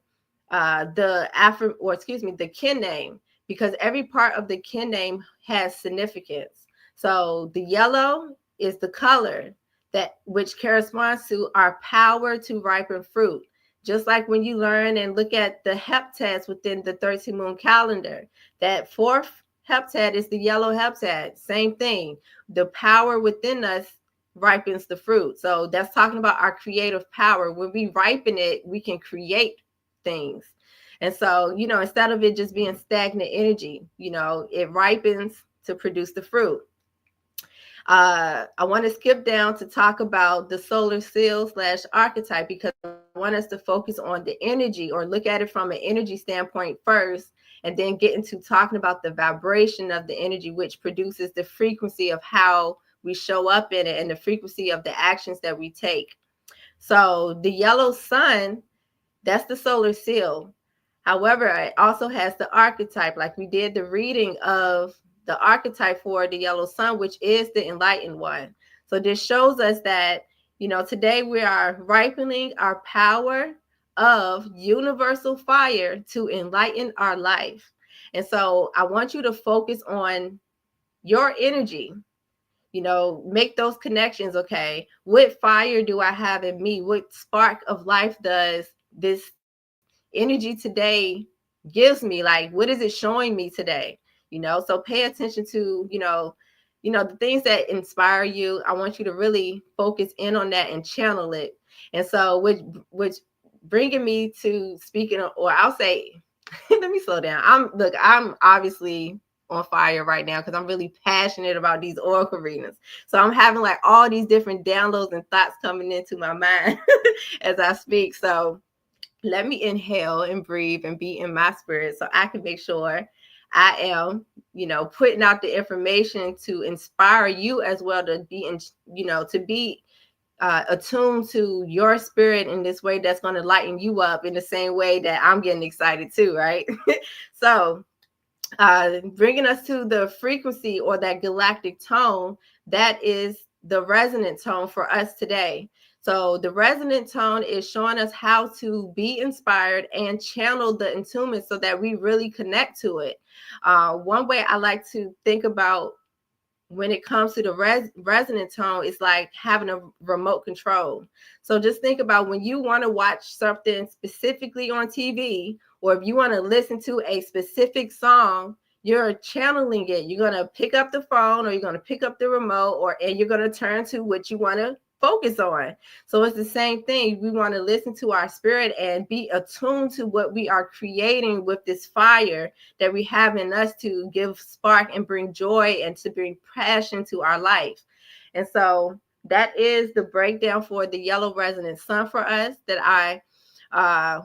Speaker 8: kin name, because every part of the kin name has significance. So the yellow is the color that which corresponds to our power to ripen fruit. Just like when you learn and look at the heptads within the 13 moon calendar, that 4th heptad is the yellow heptad. Same thing. The power within us ripens the fruit. So that's talking about our creative power. When we ripen it, we can create things. And so, you know, instead of it just being stagnant energy, you know, it ripens to produce the fruit. I want to skip down to talk about the solar seal / archetype, because want us to focus on the energy, or look at it from an energy standpoint first, and then get into talking about the vibration of the energy, which produces the frequency of how we show up in it and the frequency of the actions that we take. So the yellow sun, that's the solar seal. However, it also has the archetype, like we did the reading of the archetype for the yellow sun, which is the enlightened one. So this shows us that, today we are ripening our power of universal fire to enlighten our life. And so I want you to focus on your energy, make those connections. Okay, what fire do I have in me? What spark of life does this energy today gives me? Like, what is it showing me today? So pay attention to, the things that inspire you. I want you to really focus in on that and channel it. And so, which bringing me to speaking, or I'll say, let me slow down. I'm obviously on fire right now because I'm really passionate about these oracle readings. So I'm having like all these different downloads and thoughts coming into my mind as I speak. So let me inhale and breathe and be in my spirit so I can make sure I am, putting out the information to inspire you as well, to be attuned to your spirit in this way that's going to lighten you up in the same way that I'm getting excited too, right? So bringing us to the frequency, or that galactic tone, that is the resonant tone for us today. So the resonant tone is showing us how to be inspired and channel the attunement so that we really connect to it. One way I like to think about when it comes to the resonant tone, it's like having a remote control. So just think about when you want to watch something specifically on TV, or if you want to listen to a specific song, you're channeling it. You're going to pick up the phone, or you're going to pick up the remote, and you're going to turn to what you want to focus on. So it's the same thing. We want to listen to our spirit and be attuned to what we are creating with this fire that we have in us to give spark and bring joy and to bring passion to our life. And so that is the breakdown for the yellow resonant sun for us, that I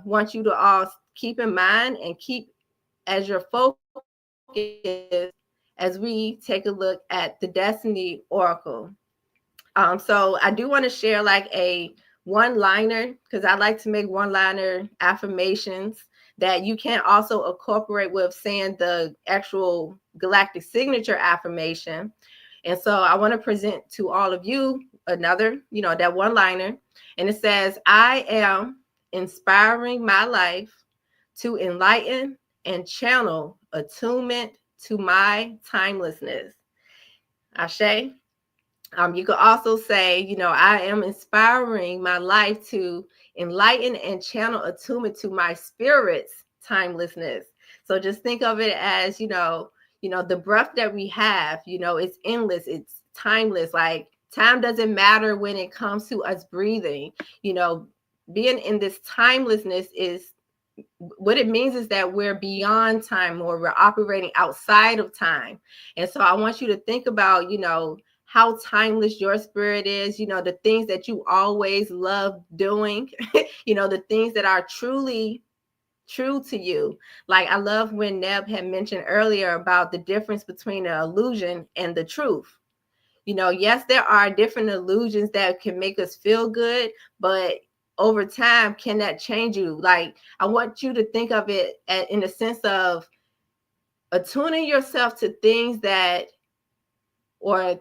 Speaker 8: want you to all keep in mind and keep as your focus as we take a look at the Destiny Oracle. So I do want to share like a one-liner, because I like to make one-liner affirmations that you can also incorporate with saying the actual galactic signature affirmation. And so I want to present to all of you another, that one-liner. And it says, I am inspiring my life to enlighten and channel attunement to my timelessness. Ashe. You could also say, I am inspiring my life to enlighten and channel attunement to my spirit's timelessness. So just think of it as, the breath that we have, it's endless, it's timeless. Like, time doesn't matter when it comes to us breathing. Being in this timelessness is what it means is that we're beyond time, or we're operating outside of time. And so I want you to think about, how timeless your spirit is, the things that you always love doing, the things that are truly true to you. Like, I love when Neb had mentioned earlier about the difference between an illusion and the truth. Yes, there are different illusions that can make us feel good, but over time, can that change you? Like, I want you to think of it in the sense of attuning yourself to things that, or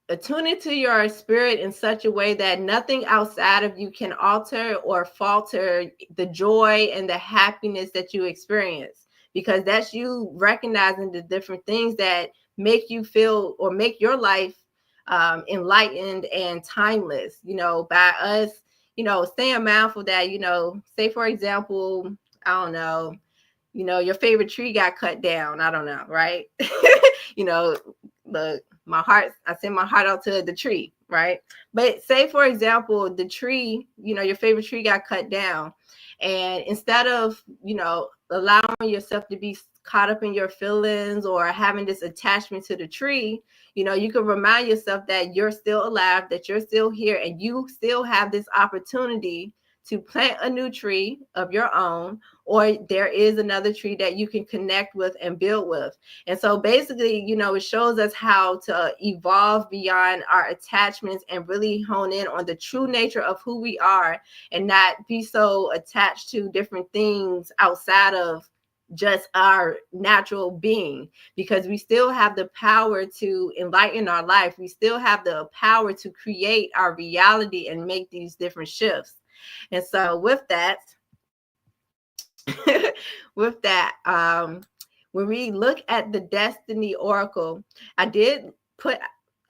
Speaker 8: attuning to your spirit in such a way that nothing outside of you can alter or falter the joy and the happiness that you experience, because that's you recognizing the different things that make you feel or make your life enlightened and timeless, by us, staying mindful that, say, for example, I don't know, your favorite tree got cut down. I don't know, right? Look, I send my heart out to the tree, right? But say, for example, the tree, your favorite tree got cut down. And instead of, allowing yourself to be caught up in your feelings or having this attachment to the tree, you can remind yourself that you're still alive, that you're still here, and you still have this opportunity to plant a new tree of your own, or there is another tree that you can connect with and build with. And so basically, it shows us how to evolve beyond our attachments and really hone in on the true nature of who we are, and not be so attached to different things outside of just our natural being, because we still have the power to enlighten our life. We still have the power to create our reality and make these different shifts. And so with that, when we look at the Destiny Oracle, I did put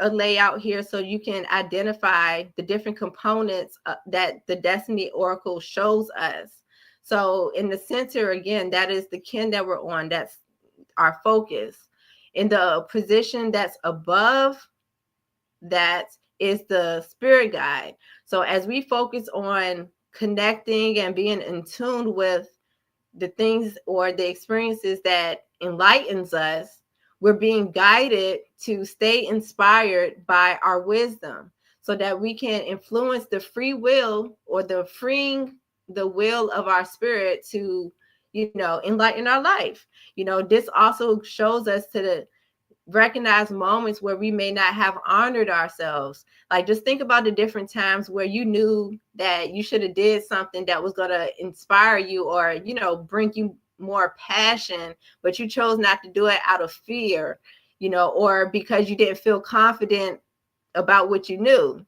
Speaker 8: a layout here so you can identify the different components that the Destiny Oracle shows us. So in the center, again, that is the kin that we're on. That's our focus. In the position that's above that is the spirit guide. So as we focus on connecting and being in tune with the things or the experiences that enlightens us, we're being guided to stay inspired by our wisdom, so that we can influence the free will, or the freeing the will of our spirit to, enlighten our life. This also shows us to recognize moments where we may not have honored ourselves. Like, just think about the different times where you knew that you should have did something that was going to inspire you, or, bring you more passion, but you chose not to do it out of fear, or because you didn't feel confident about what you knew.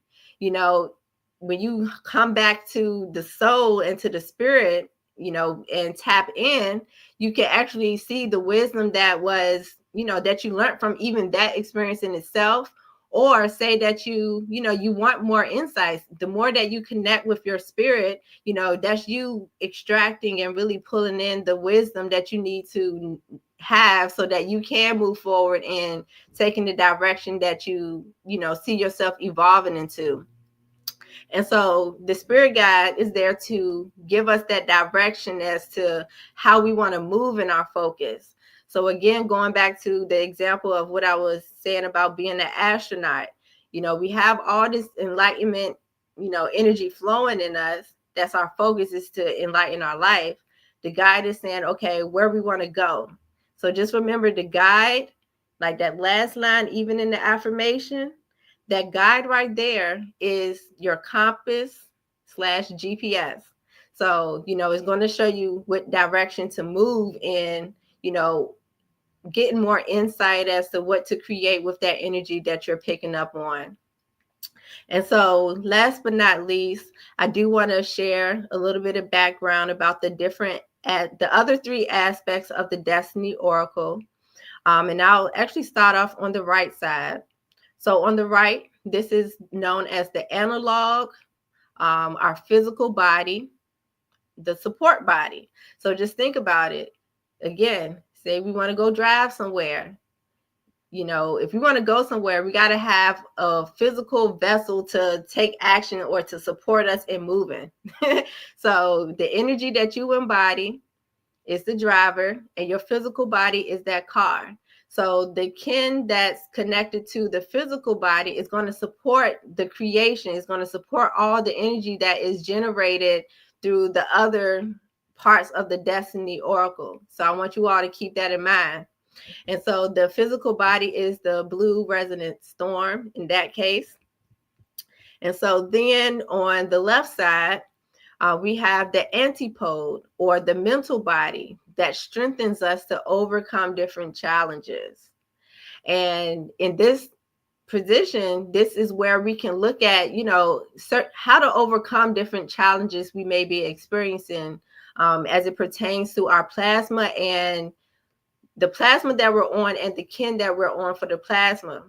Speaker 8: When you come back to the soul and to the spirit, and tap in, you can actually see the wisdom that was, that you learned from even that experience in itself. Or say that you want more insights. The more that you connect with your spirit, that's you extracting and really pulling in the wisdom that you need to have, so that you can move forward and taking the direction that you see yourself evolving into. And so the spirit guide is there to give us that direction as to how we want to move in our focus. So again, going back to the example of what I was saying about being an astronaut, we have all this enlightenment, energy flowing in us. That's our focus, is to enlighten our life. The guide is saying, okay, where we want to go. So just remember the guide, like that last line, even in the affirmation, that guide right there is your compass / GPS. So, it's going to show you what direction to move in, getting more insight as to what to create with that energy that you're picking up on. And so last but not least, I do want to share a little bit of background about the other 3 aspects of the Destiny Oracle. And I'll actually start off on the right side. So on the right, this is known as the analog, our physical body, the support body. So just think about it. Again, say we want to go drive somewhere. If we want to go somewhere, we got to have a physical vessel to take action or to support us in moving. So the energy that you embody is the driver, and your physical body is that car. So the kin that's connected to the physical body is going to support the creation, is going to support all the energy that is generated through the other parts of the Destiny Oracle. So I want you all to keep that in mind. And so the physical body is the blue resonant storm in that case. And so then on the left side, we have the antipode, or the mental body, that strengthens us to overcome different challenges. And in this position, this is where we can look at, how to overcome different challenges we may be experiencing as it pertains to our plasma, and the plasma that we're on, and the kin that we're on for the plasma.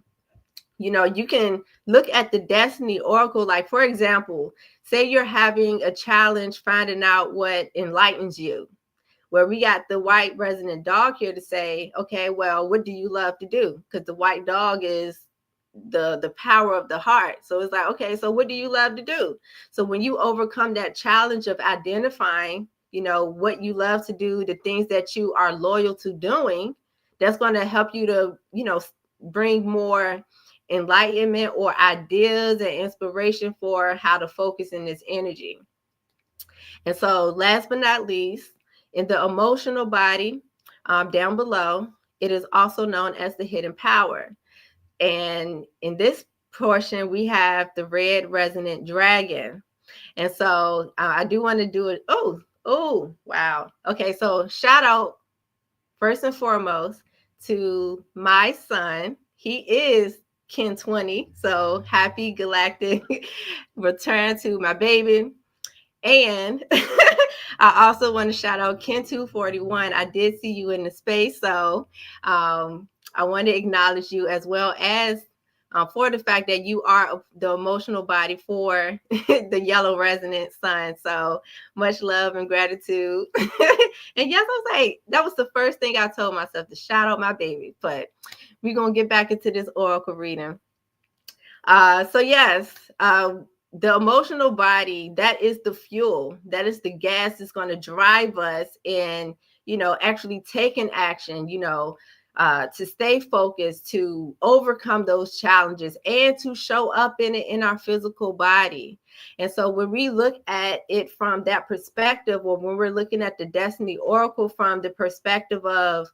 Speaker 8: You can look at the Destiny Oracle, like, for example, say you're having a challenge finding out what enlightens you, where we got the white resonant dog here to say, okay, well, what do you love to do? Because the white dog is the power of the heart. So it's like, okay, so what do you love to do? So when you overcome that challenge of identifying, what you love to do, the things that you are loyal to doing, that's going to help you to, bring more enlightenment or ideas and inspiration for how to focus in this energy. And so last but not least, in the emotional body, down below, it is also known as the hidden power. And in this portion, we have the red resonant dragon. And so I do want to do it. Oh, wow. Okay, so shout out first and foremost to my son. He is Kin 20. So happy galactic return to my baby. And I also want to shout out Ken 241. I did see you in the space. So I want to acknowledge you, as well as for the fact that you are the emotional body for the yellow resonant sign. So much love and gratitude. And yes, I was like, that was the first thing I told myself, to shout out my baby. But we're going to get back into this oracle reading. So yes, the emotional body, that is the fuel, that is the gas that's going to drive us in, actually taking action, to stay focused, to overcome those challenges, and to show up in it in our physical body. And so when we look at it from that perspective, or when we're looking at the Destiny Oracle from the perspective of,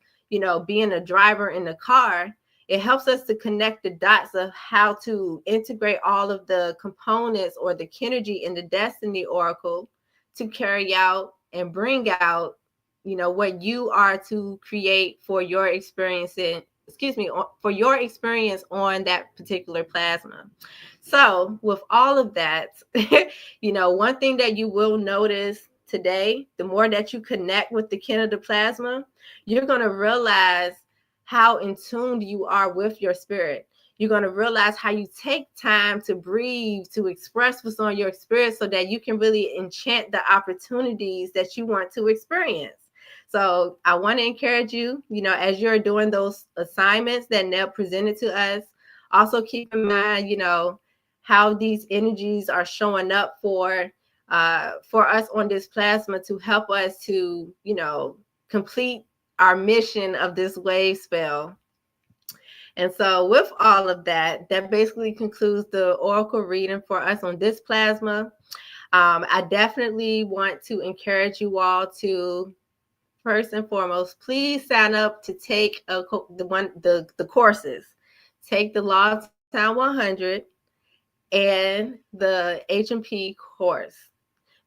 Speaker 8: being a driver in the car, it helps us to connect the dots of how to integrate all of the components or the Kinergy in the Destiny Oracle to carry out and bring out, what you are to create for your experience for your experience on that particular plasma. So with all of that, one thing that you will notice today, the more that you connect with the kin of the plasma, you're going to realize how in tune you are with your spirit. You're going to realize how you take time to breathe, to express what's on your spirit, so that you can really enchant the opportunities that you want to experience. So I want to encourage you, as you're doing those assignments that Nell presented to us, also keep in mind, how these energies are showing up for us on this plasma to help us to, complete our mission of this wave spell. And so with all of that, that basically concludes the oracle reading for us on this plasma. I definitely want to encourage you all to, first and foremost, please sign up to take the courses. Take the Law of Town 100 and the H&P course,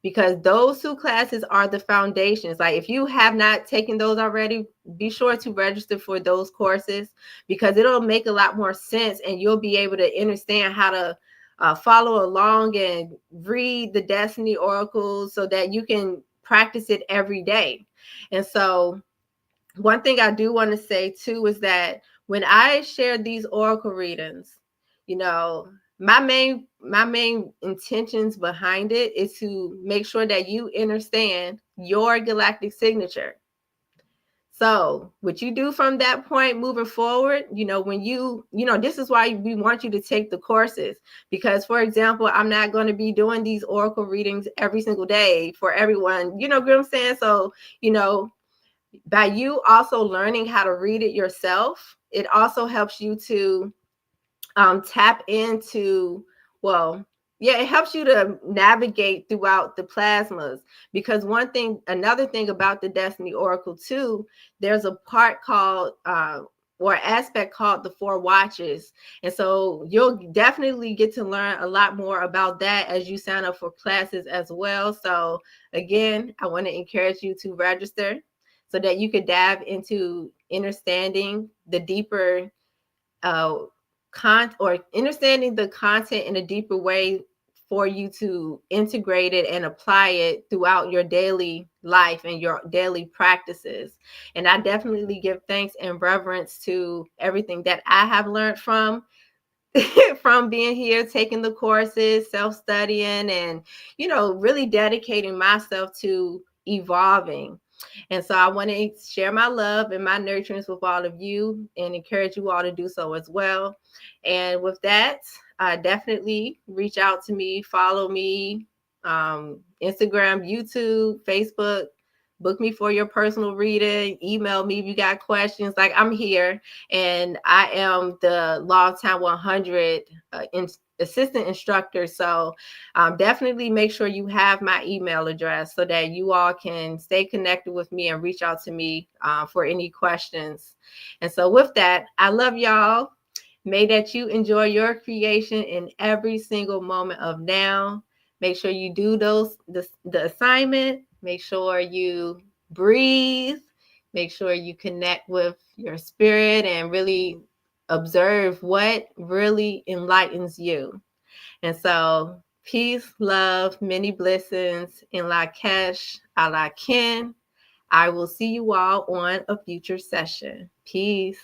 Speaker 8: because those two classes are the foundations. Like, if you have not taken those already, be sure to register for those courses, because it'll make a lot more sense, and you'll be able to understand how to follow along and read the Destiny Oracles so that you can practice it every day. And so one thing I do want to say too is that when I share these oracle readings, my main intentions behind it is to make sure that you understand your galactic signature. So what you do from that point moving forward, when this is why we want you to take the courses, because, for example, I'm not going to be doing these oracle readings every single day for everyone, you know what I'm saying? So, by you also learning how to read it yourself, it also helps you to tap into, it helps you to navigate throughout the plasmas. Because another thing about the Destiny Oracle too, there's a part called or aspect called the 4 watches. And so you'll definitely get to learn a lot more about that as you sign up for classes as well. So again, I want to encourage you to register so that you could dive into understanding the deeper understanding the content in a deeper way for you to integrate it and apply it throughout your daily life and your daily practices. And I definitely give thanks and reverence to everything that I have learned from being here, taking the courses, self-studying, and, really dedicating myself to evolving. And so I want to share my love and my nurturance with all of you and encourage you all to do so as well. And with that, definitely reach out to me, follow me, Instagram, YouTube, Facebook, book me for your personal reading, email me if you got questions. Like, I'm here, and I am the Law of Time 100 assistant instructor. So definitely make sure you have my email address so that you all can stay connected with me and reach out to me for any questions. And so with that, I love y'all. May that you enjoy your creation in every single moment of now. Make sure you do the assignment. Make sure you breathe. Make sure you connect with your spirit and really observe what really enlightens you. And so peace, love, many blessings, in Lakesh, Alaken. I will see you all on a future session. Peace.